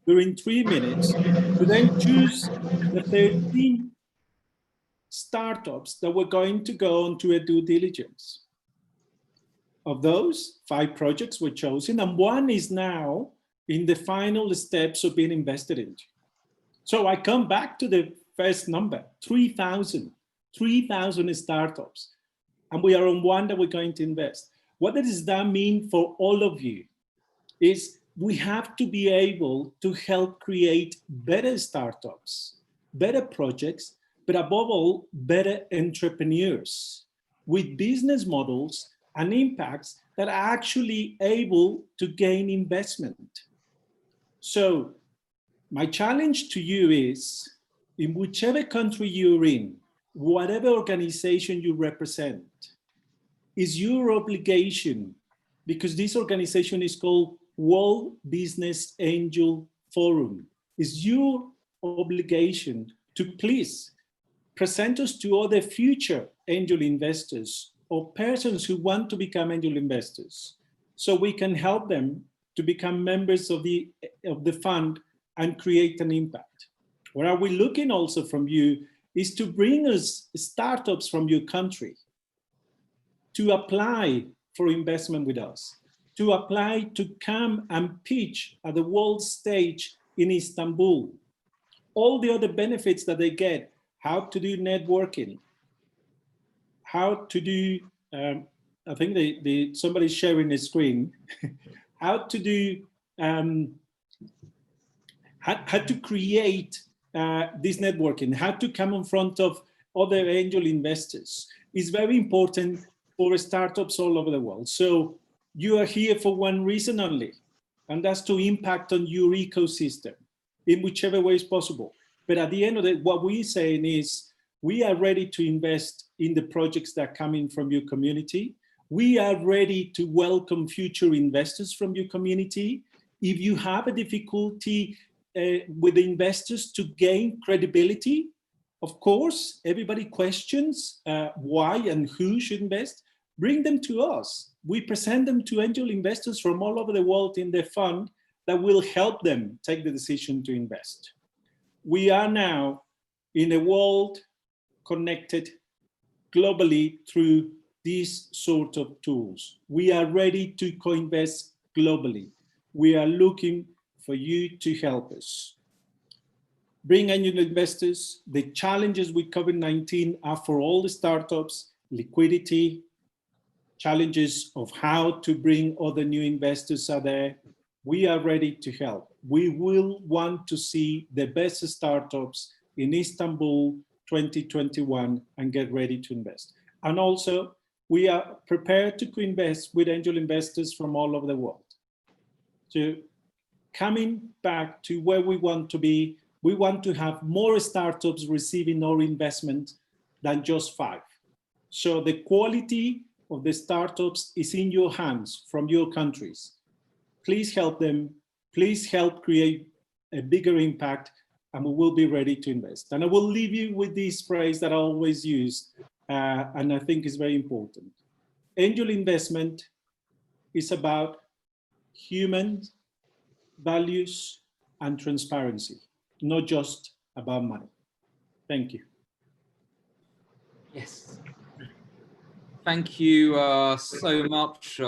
E: during 3 minutes, to then choose the 13 startups that were going to go into a due diligence. Of those, 5 projects were chosen, and 1 is now in the final steps of being invested into. So I come back to the first number, 3,000 startups, and we are on 1 that we're going to invest. What does that mean for all of you? Is we have to be able to help create better startups, better projects, but above all, better entrepreneurs with business models and impacts that are actually able to gain investment. So my challenge to you is, in whichever country you're in, whatever organization you represent, is your obligation, because this organization is called World Business Angel Forum, is your obligation to please present us to other future angel investors or persons who want to become angel investors, so we can help them to become members of the fund and create an impact. What are we looking also from you is to bring us startups from your country to apply for investment with us, to apply to come and pitch at the world stage in Istanbul. All the other benefits that they get, how to do networking, how to do, I think somebody's sharing the screen, how to do, how to create this networking, how to come in front of other angel investors is very important for startups all over the world. So you are here for one reason only, and that's to impact on your ecosystem in whichever way is possible. But at the end of it, what we're saying is we are ready to invest in the projects that come in from your community. We are ready to welcome future investors from your community. If you have a difficulty with the investors to gain credibility, of course, everybody questions why and who should invest. Bring them to us. We present them to angel investors from all over the world in the fund that will help them take the decision to invest. We are now in a world connected globally through these sort of tools. We are ready to co-invest globally. We are looking for you to help us. Bring angel investors. The challenges with COVID-19 are for all the startups, liquidity, challenges of how to bring other new investors are there. We are ready to help. We will want to see the best startups in Istanbul 2021 and get ready to invest. And also, we are prepared to co-invest with angel investors from all over the world. So coming back to where we want to be, we want to have more startups receiving our investment than just 5. So the quality of the startups is in your hands from your countries. Please help them. Please help create a bigger impact, and we will be ready to invest. And I will leave you with this phrase that I always use, and I think is very important. Angel investment is about human values and transparency, not just about money. Thank you.
A: Yes. Thank you so much.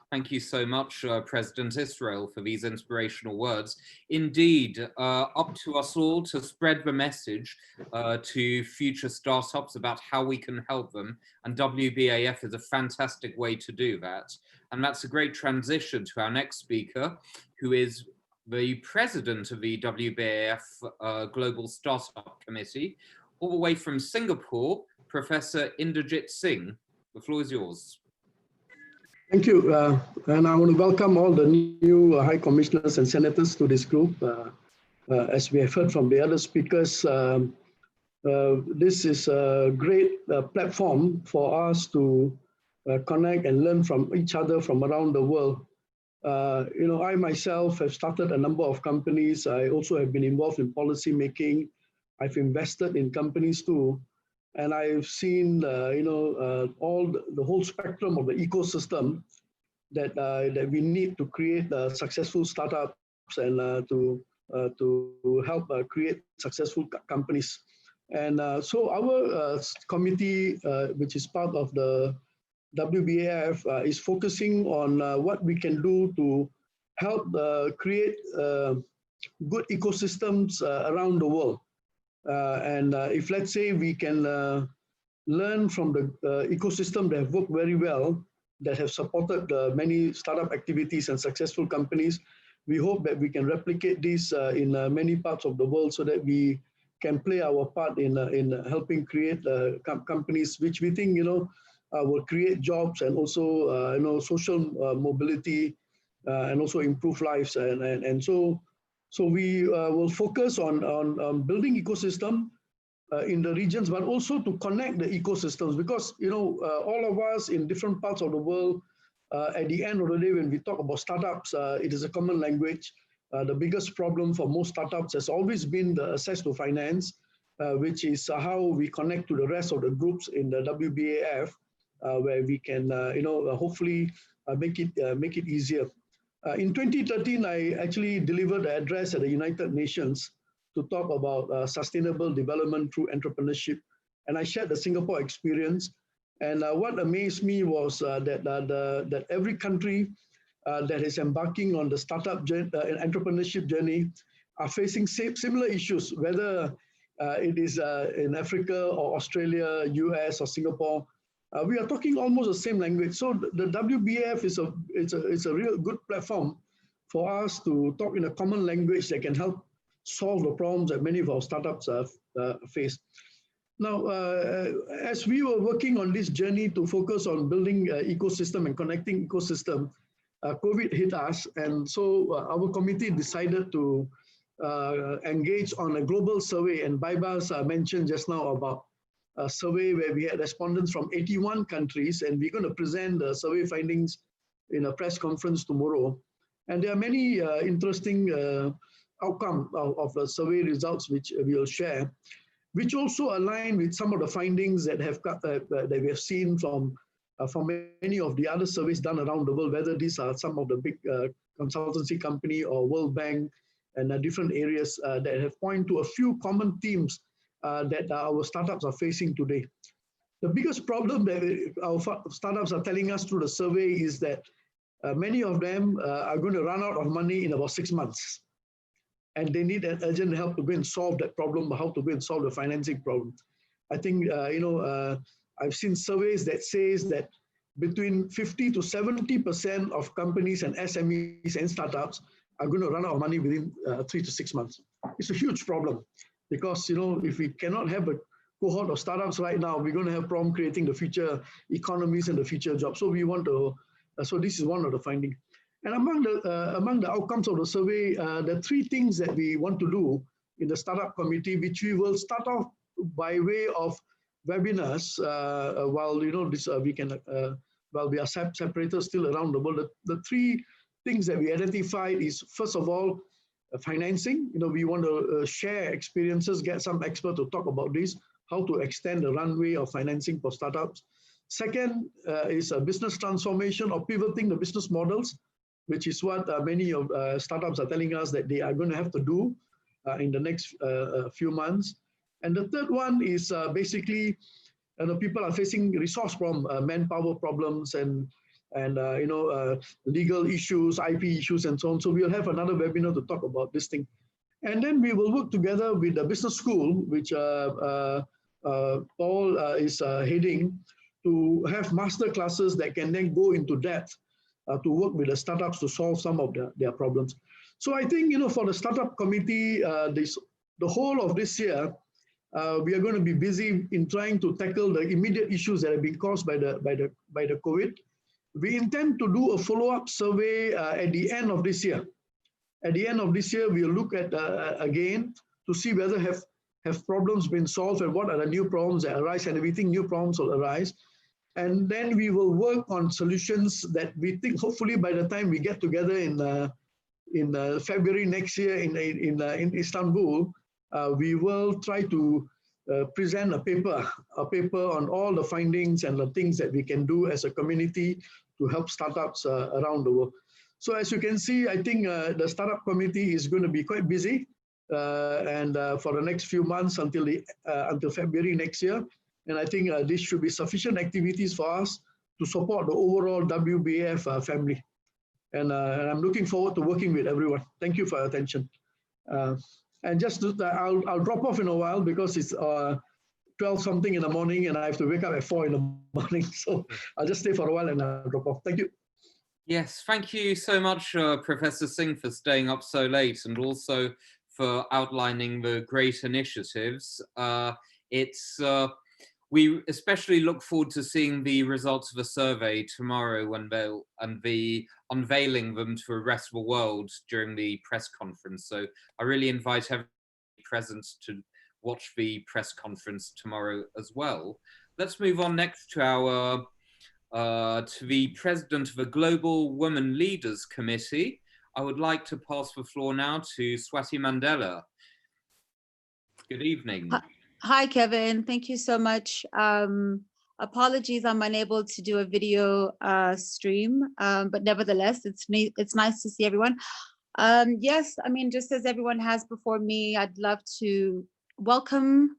A: Thank you so much, President Israel, for these inspirational words. Indeed, up to us all to spread the message to future startups about how we can help them. And WBAF is a fantastic way to do that. And that's a great transition to our next speaker, who is the president of the WBAF Global Startup Committee, all the way from Singapore, Professor Inderjit Singh. The floor is yours.
F: Thank you. And I want to welcome all the new High Commissioners and Senators to this group. As we have heard from the other speakers, this is a great platform for us to connect and learn from each other from around the world. I myself have started a number of companies. I also have been involved in policy making. I've invested in companies too. And I've seen, all the whole spectrum of the ecosystem that we need to create successful startups and to help create successful companies. And so our committee, which is part of the WBAF, is focusing on what we can do to help create good ecosystems around the world. And if, let's say, we can learn from the ecosystem that have worked very well, that have supported many startup activities and successful companies, we hope that we can replicate this in many parts of the world so that we can play our part in helping create companies which we think, will create jobs and also, social mobility and also improve lives. And so we will focus on building ecosystem in the regions, but also to connect the ecosystems, because all of us in different parts of the world, at the end of the day, when we talk about startups, it is a common language. The biggest problem for most startups has always been the access to finance, which is how we connect to the rest of the groups in the WBAF where we can, hopefully make it easier. In 2013, I actually delivered an address at the United Nations to talk about sustainable development through entrepreneurship. And I shared the Singapore experience. And what amazed me was that every country that is embarking on the startup entrepreneurship journey are facing similar issues, whether it is in Africa or Australia, US or Singapore. We are talking almost the same language. So the WBAF is a real good platform for us to talk in a common language that can help solve the problems that many of our startups face. Now, as we were working on this journey to focus on building ecosystem and connecting ecosystem, COVID hit us. And so our committee decided to engage on a global survey. And Baibars mentioned just now about a survey where we had respondents from 81 countries, and we're going to present the survey findings in a press conference tomorrow. And there are many interesting outcomes of the survey results which we'll share, which also align with some of the findings that we have seen from many of the other surveys done around the world, whether these are some of the big consultancy company or World Bank and different areas that have pointed to a few common themes that our startups are facing today. The biggest problem that our startups are telling us through the survey is that many of them are going to run out of money in about 6 months. And they need an urgent help to go and solve that problem, how to go and solve the financing problem. I think, I've seen surveys that says that between 50 to 70% of companies and SMEs and startups are going to run out of money within 3 to 6 months. It's a huge problem because, if we cannot have a cohort of startups right now, we're going to have problem creating the future economies and the future jobs. So we want to, so this is one of the findings. And among the outcomes of the survey, there are 3 things that we want to do in the startup committee, which we will start off by way of webinars while we are separated still around the world. The 3 things that we identified is, first of all, financing. We want to share experiences, get some experts to talk about this, how to extend the runway of financing for startups. Second is a business transformation or pivoting the business models, which is what many of startups are telling us that they are going to have to do in the next few months. And the third one is basically, people are facing resource problem, manpower problems, and legal issues, IP issues, and so on. So we'll have another webinar to talk about this thing. And then we will work together with the business school, which Paul is heading, to have master classes that can then go into depth to work with the startups to solve some of their problems. So I think, for the startup committee, the whole of this year, we are going to be busy in trying to tackle the immediate issues that have been caused by the COVID. We intend to do a follow-up survey at the end of this year. At the end of this year, we'll look at again to see whether have problems been solved and what are the new problems that arise, and we think new problems will arise. And then we will work on solutions that we think hopefully by the time we get together in February next year in Istanbul, we will try to present a paper on all the findings and the things that we can do as a community to help startups around the world. So as you can see, I think the startup committee is going to be quite busy and for the next few months until February next year. And I think this should be sufficient activities for us to support the overall WBAF family. And I'm looking forward to working with everyone. Thank you for your attention. And just I'll drop off in a while because it's 12 something in the morning and I have to wake up at 4 in the morning. So I'll just stay for a while and I'll drop off. Thank you.
A: Yes, thank you so much, Professor Singh, for staying up so late and also for outlining the great initiatives. We especially look forward to seeing the results of the survey tomorrow when they'll be unveiling them to the rest of the world during the press conference. So I really invite everybody present to watch the press conference tomorrow as well. Let's move on next to the president of the Global Women Leaders Committee. I would like to pass the floor now to Swati Mandela. Good evening.
G: Hi, Kevin. Thank you so much. Apologies, I'm unable to do a video stream, but nevertheless, it's nice to see everyone. Yes, I mean, just as everyone has before me, I'd love to welcome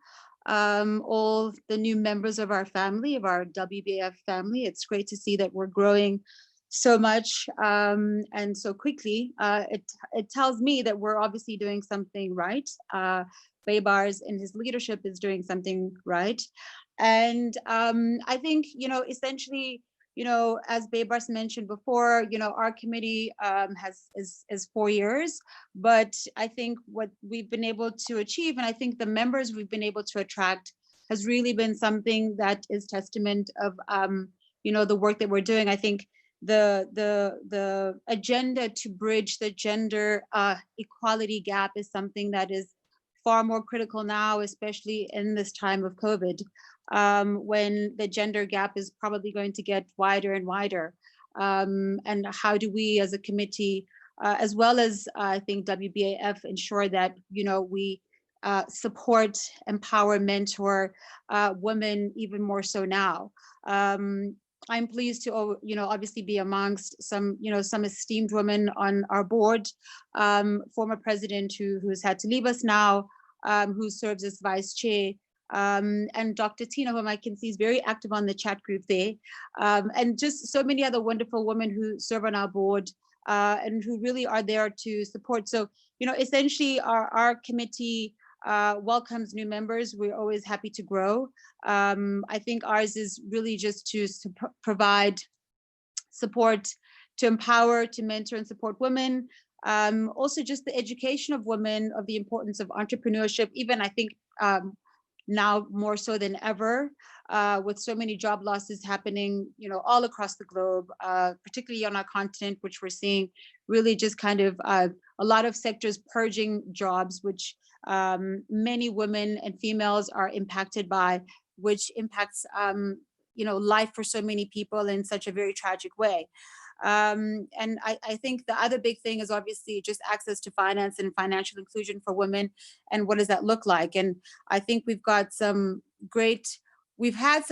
G: all the new members of our family, of our WBAF family. It's great to see that we're growing so much and so quickly. It tells me that we're obviously doing something right. Baybars in his leadership is doing something right. And I think, essentially, as Baybars mentioned before, our committee is 4 years, but I think what we've been able to achieve, and I think the members we've been able to attract, has really been something that is testament of, the work that we're doing. I think the agenda to bridge the gender equality gap is something that is far more critical now, especially in this time of COVID, when the gender gap is probably going to get wider and wider. And how do we as a committee, as well as I think WBAF, ensure that, we support, empower, mentor women even more so now. I'm pleased to, obviously be amongst some esteemed women on our board, former president who's had to leave us now, who serves as vice chair, and Dr. Tina, whom I can see is very active on the chat group there, and just so many other wonderful women who serve on our board and who really are there to support. So, essentially our committee welcomes new members. We're always happy to grow. I think ours is really just to provide support, to empower, to mentor and support women. Also just the education of women, of the importance of entrepreneurship, even I think now more so than ever, with so many job losses happening, all across the globe, particularly on our continent, which we're seeing really just kind of a lot of sectors purging jobs, which many women and females are impacted by, which impacts life for so many people in such a very tragic way. And I think the other big thing is obviously just access to finance and financial inclusion for women, and what does that look like? And I think we've had some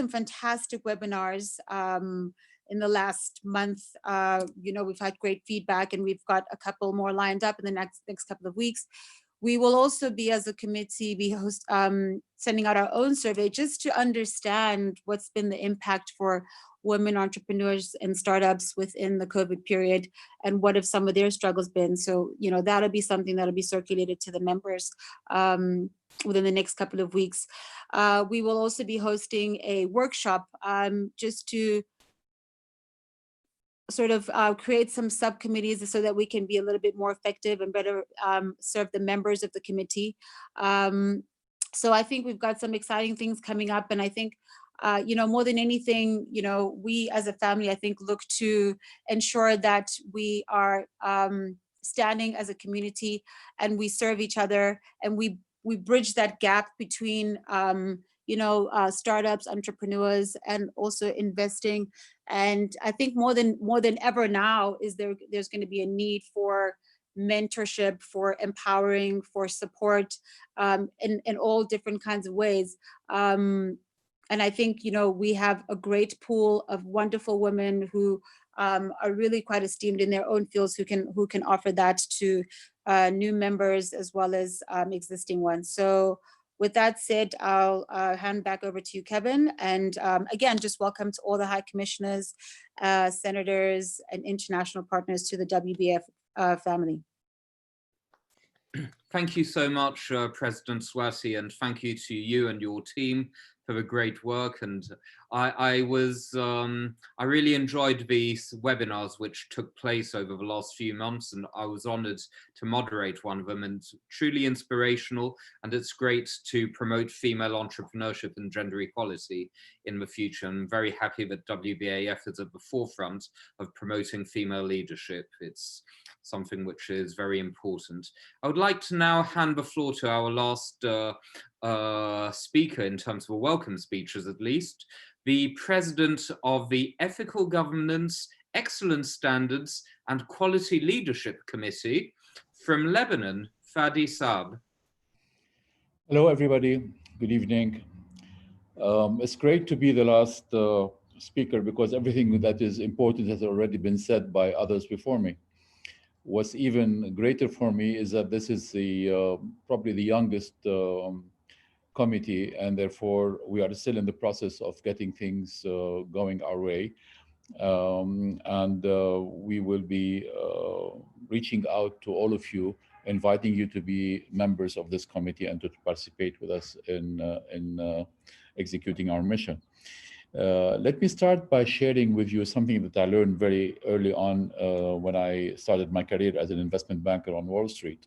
G: fantastic webinars in the last month. We've had great feedback, and we've got a couple more lined up in the next couple of weeks. We will also be, as a committee, sending out our own survey just to understand what's been the impact for women entrepreneurs and startups within the COVID period, and what have some of their struggles been. So, that'll be something that'll be circulated to the members within the next couple of weeks. We will also be hosting a workshop just to sort of create some subcommittees so that we can be a little bit more effective and better serve the members of the committee. So I think we've got some exciting things coming up, and I think more than anything, we as a family, I think, look to ensure that we are standing as a community, and we serve each other, and we bridge that gap between startups, entrepreneurs, and also investing. And I think more than ever now there's going to be a need for mentorship, for empowering, for support in all different kinds of ways. And I think, we have a great pool of wonderful women who are really quite esteemed in their own fields, who can offer that to new members as well as existing ones. So with that said, I'll hand back over to you, Kevin. And again, just welcome to all the high commissioners, senators, and international partners to the WBAF family.
A: Thank you so much, President Swati, and thank you to you and your team for the great work. And I really enjoyed these webinars which took place over the last few months, and I was honored to moderate one of them, and truly inspirational. And it's great to promote female entrepreneurship and gender equality in the future. I'm very happy that WBAF is at the forefront of promoting female leadership. It's something which is very important. I would like to now hand the floor to our last speaker, in terms of welcome speeches at least, the President of the Ethical Governance, Excellence Standards and Quality Leadership Committee from Lebanon, Fadi Saab.
H: Hello, everybody. Good evening. It's great to be the last speaker because everything that is important has already been said by others before me. What's even greater for me is that this is the probably the youngest committee, and therefore we are still in the process of getting things going our way. And we will be reaching out to all of you, inviting you to be members of this committee and to participate with us in executing our mission. Let me start by sharing with you something that I learned very early on when I started my career as an investment banker on Wall Street.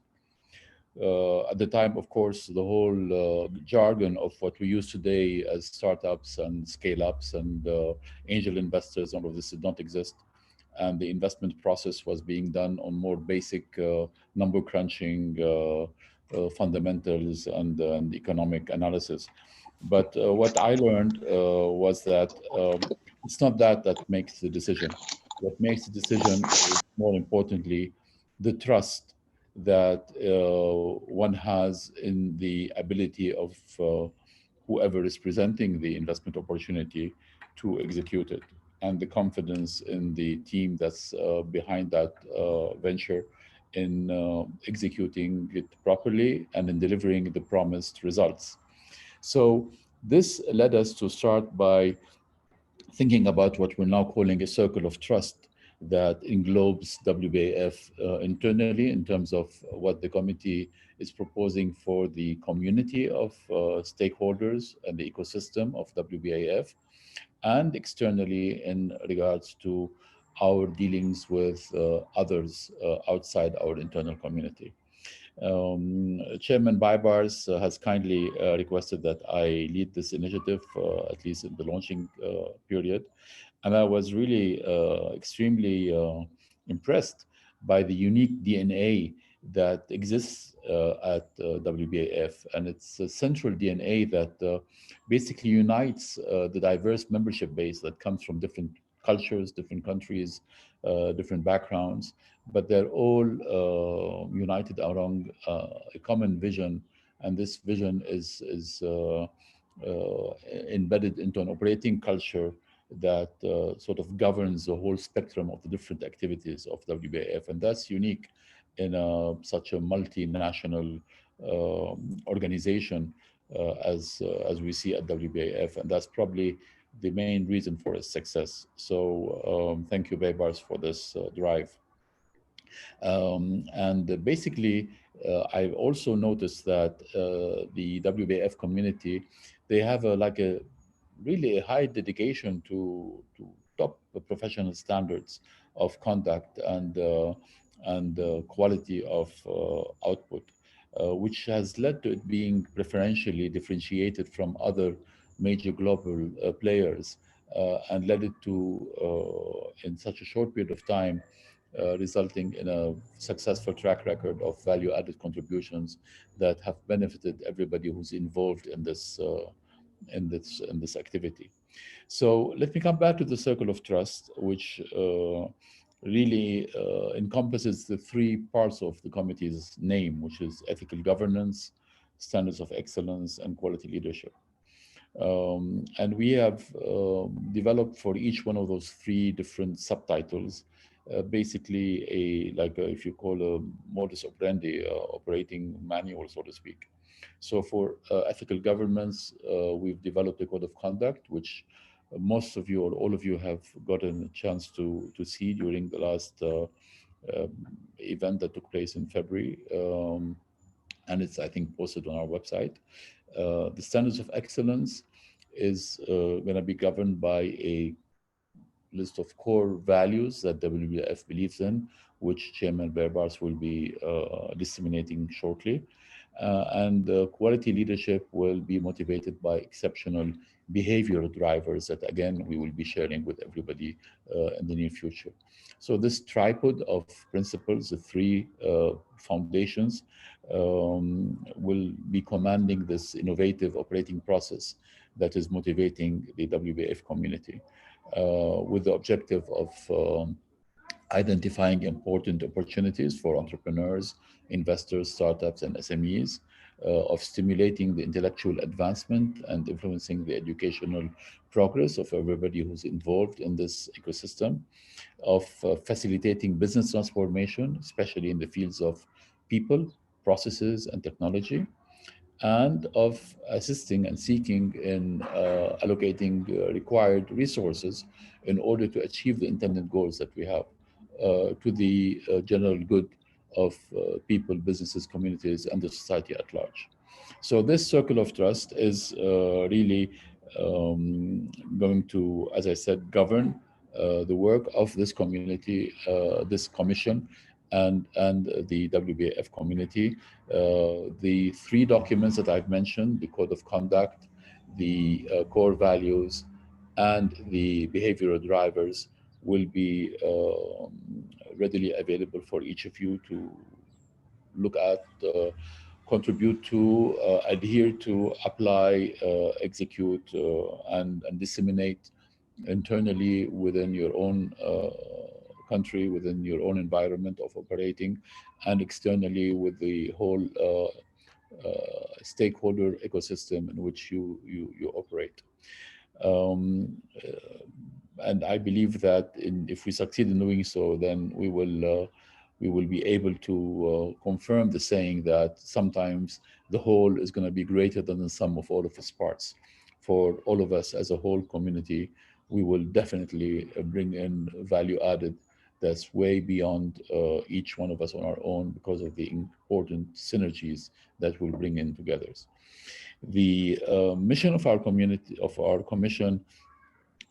H: At the time, of course, the whole jargon of what we use today as startups and scale-ups and angel investors, all of this did not exist. And the investment process was being done on more basic number crunching fundamentals and economic analysis. But what I learned was that it's not that makes the decision. What makes the decision is, more importantly, the trust that one has in the ability of whoever is presenting the investment opportunity to execute it, and the confidence in the team that's behind that venture in executing it properly and in delivering the promised results. So this led us to start by thinking about what we're now calling a circle of trust that englobes WBAF internally in terms of what the committee is proposing for the community of stakeholders and the ecosystem of WBAF, and externally in regards to our dealings with others outside our internal community. Chairman Baibars has kindly requested that I lead this initiative, at least in the launching period. And I was really extremely impressed by the unique DNA that exists at WBAF. And it's a central DNA that basically unites the diverse membership base that comes from different cultures, different countries, different backgrounds, but they're all united around a common vision. And this vision is embedded into an operating culture that sort of governs the whole spectrum of the different activities of WBAF. And that's unique in such a multinational organization as we see at WBAF. And that's probably the main reason for its success. So thank you, Baybars, for this drive. And basically, I've also noticed that the WBAF community, they have a really high dedication to top professional standards of conduct and quality of output, which has led to it being preferentially differentiated from other major global players, and led it to, in such a short period of time, resulting in a successful track record of value-added contributions that have benefited everybody who's involved in this activity. So let me come back to the circle of trust, which really encompasses the three parts of the committee's name, which is ethical governance, standards of excellence, and quality leadership. And we have developed for each one of those three different subtitles basically if you call a modus operandi operating manual, so to speak. So for ethical governance, we've developed a code of conduct, which most of you or all of you have gotten a chance to see during the last event that took place in February. And it's, I think, posted on our website. The standards of excellence is going to be governed by a list of core values that WBAF believes in, which Chairman Baybars will be disseminating shortly. And quality leadership will be motivated by exceptional behavioral drivers that, again, we will be sharing with everybody in the near future. So this tripod of principles, the three foundations, will be commanding this innovative operating process that is motivating the WBAF community with the objective of identifying important opportunities for entrepreneurs, investors, startups, and SMEs, of stimulating the intellectual advancement and influencing the educational progress of everybody who's involved in this ecosystem, of facilitating business transformation, especially in the fields of people, processes, and technology, and of assisting and seeking in allocating required resources in order to achieve the intended goals that we have to the general good of people, businesses, communities, and the society at large. So this circle of trust is really going to, as I said, govern the work of this community, this commission, and the WBAF community. The three documents that I've mentioned, the code of conduct, the core values, and the behavioral drivers, will be readily available for each of you to look at, contribute to, adhere to, apply, execute, and disseminate internally within your own country, within your own environment of operating, and externally with the whole stakeholder ecosystem in which you operate. And I believe that if we succeed in doing so, then we will be able to confirm the saying that sometimes the whole is going to be greater than the sum of all of its parts. For all of us as a whole community, we will definitely bring in value added that's way beyond each one of us on our own, because of the important synergies that we'll bring in together. The mission of our community, of our commission,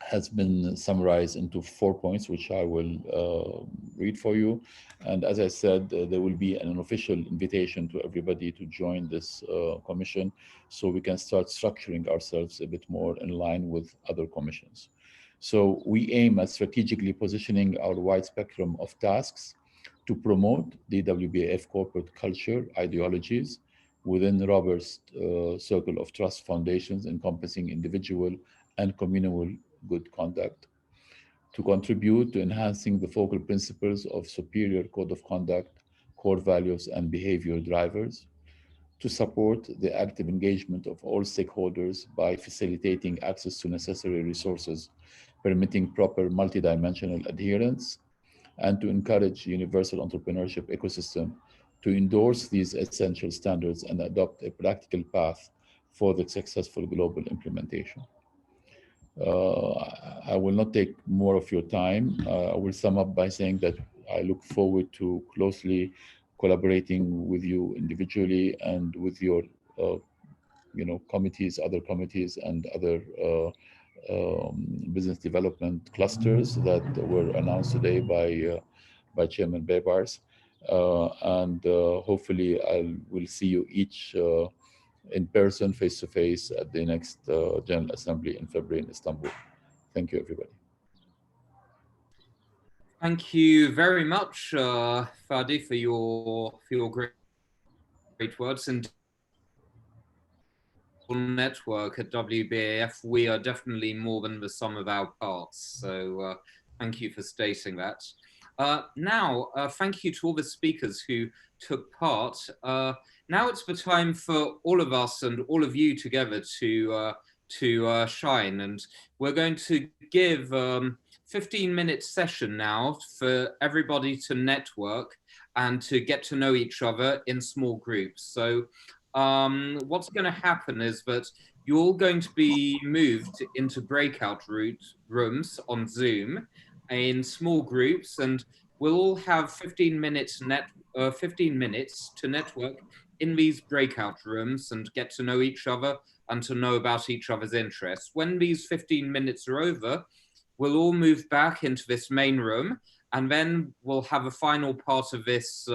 H: has been summarized into 4 points, which I will read for you. And as I said, there will be an official invitation to everybody to join this commission, so we can start structuring ourselves a bit more in line with other commissions. So we aim at strategically positioning our wide spectrum of tasks to promote the WBAF corporate culture ideologies within the robust circle of trust foundations encompassing individual and communal good conduct, to contribute to enhancing the focal principles of superior code of conduct, core values, and behavior drivers, to support the active engagement of all stakeholders by facilitating access to necessary resources, permitting proper multidimensional adherence, and to encourage universal entrepreneurship ecosystem to endorse these essential standards and adopt a practical path for the successful global implementation. I will not take more of your time. I will sum up by saying that I look forward to closely collaborating with you individually and with your committees, other committees, and other business development clusters that were announced today by Chairman Baybars. And hopefully I will see you each in person, face-to-face, at the next General Assembly in February in Istanbul. Thank you, everybody.
A: Thank you very much, Fadi, for your great words. And network at WBAF, we are definitely more than the sum of our parts. So thank you for stating that. Now, thank you to all the speakers who took part. Now it's the time for all of us and all of you together to shine. And we're going to give 15-minute session now for everybody to network and to get to know each other in small groups. So what's going to happen is that you're all going to be moved into breakout rooms on Zoom in small groups, and we'll all have 15 minutes to network in these breakout rooms and get to know each other and to know about each other's interests. When these 15 minutes are over, we'll all move back into this main room, and then we'll have a final part of this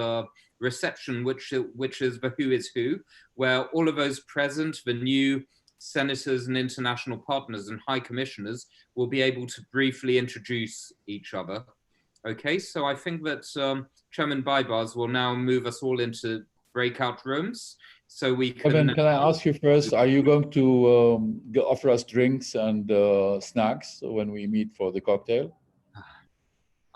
A: reception, which is the Who is Who, where all of those present, the new senators and international partners and high commissioners, will be able to briefly introduce each other. Okay, so I think that Chairman Baybars will now move us all into breakout rooms, so we can...
H: Kevin, can I ask you first, are you going to offer us drinks and snacks when we meet for the cocktail?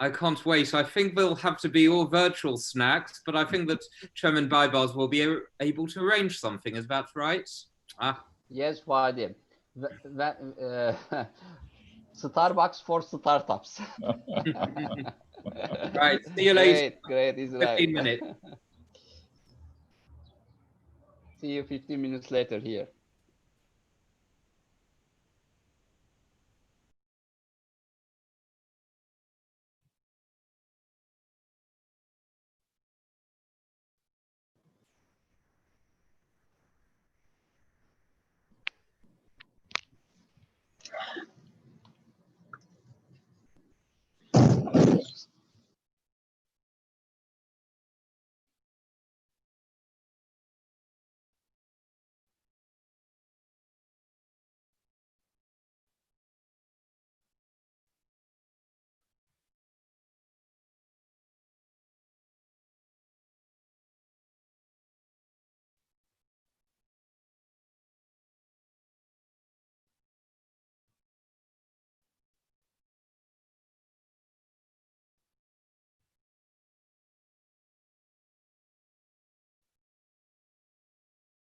A: I can't wait. I think they'll have to be all virtual snacks, but I think that Chairman Baybars will be able to arrange something. Is that right?
B: Yes, Vadim. Starbucks for startups.
A: Right. See you later.
B: Great, Israel.
A: 15 minutes.
B: See you 15 minutes later here.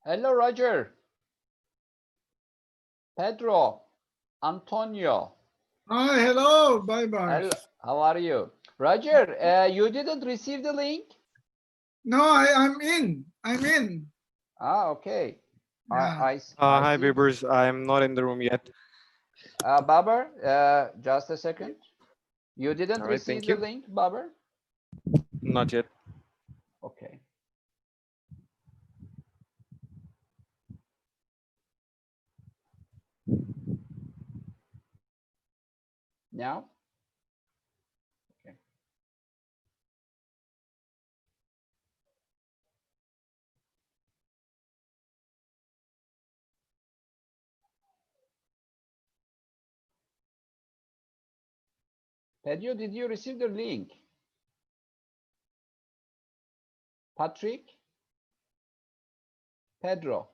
B: Hello, Roger. Pedro. Antonio.
I: Hi, hello, bye-bye.
B: How are you? Roger, you didn't receive the link?
I: No, I'm in. I'm in.
B: Ah, okay.
I: Yeah.
J: Hi, Bibers. I'm not in the room yet.
B: Babar, just a second. You didn't
J: All right,
B: receive
J: thank
B: the
J: you.
B: link, Babar?
J: Not yet.
B: Okay. Now? Okay. Pedro, did you receive the link? Patrick? Pedro?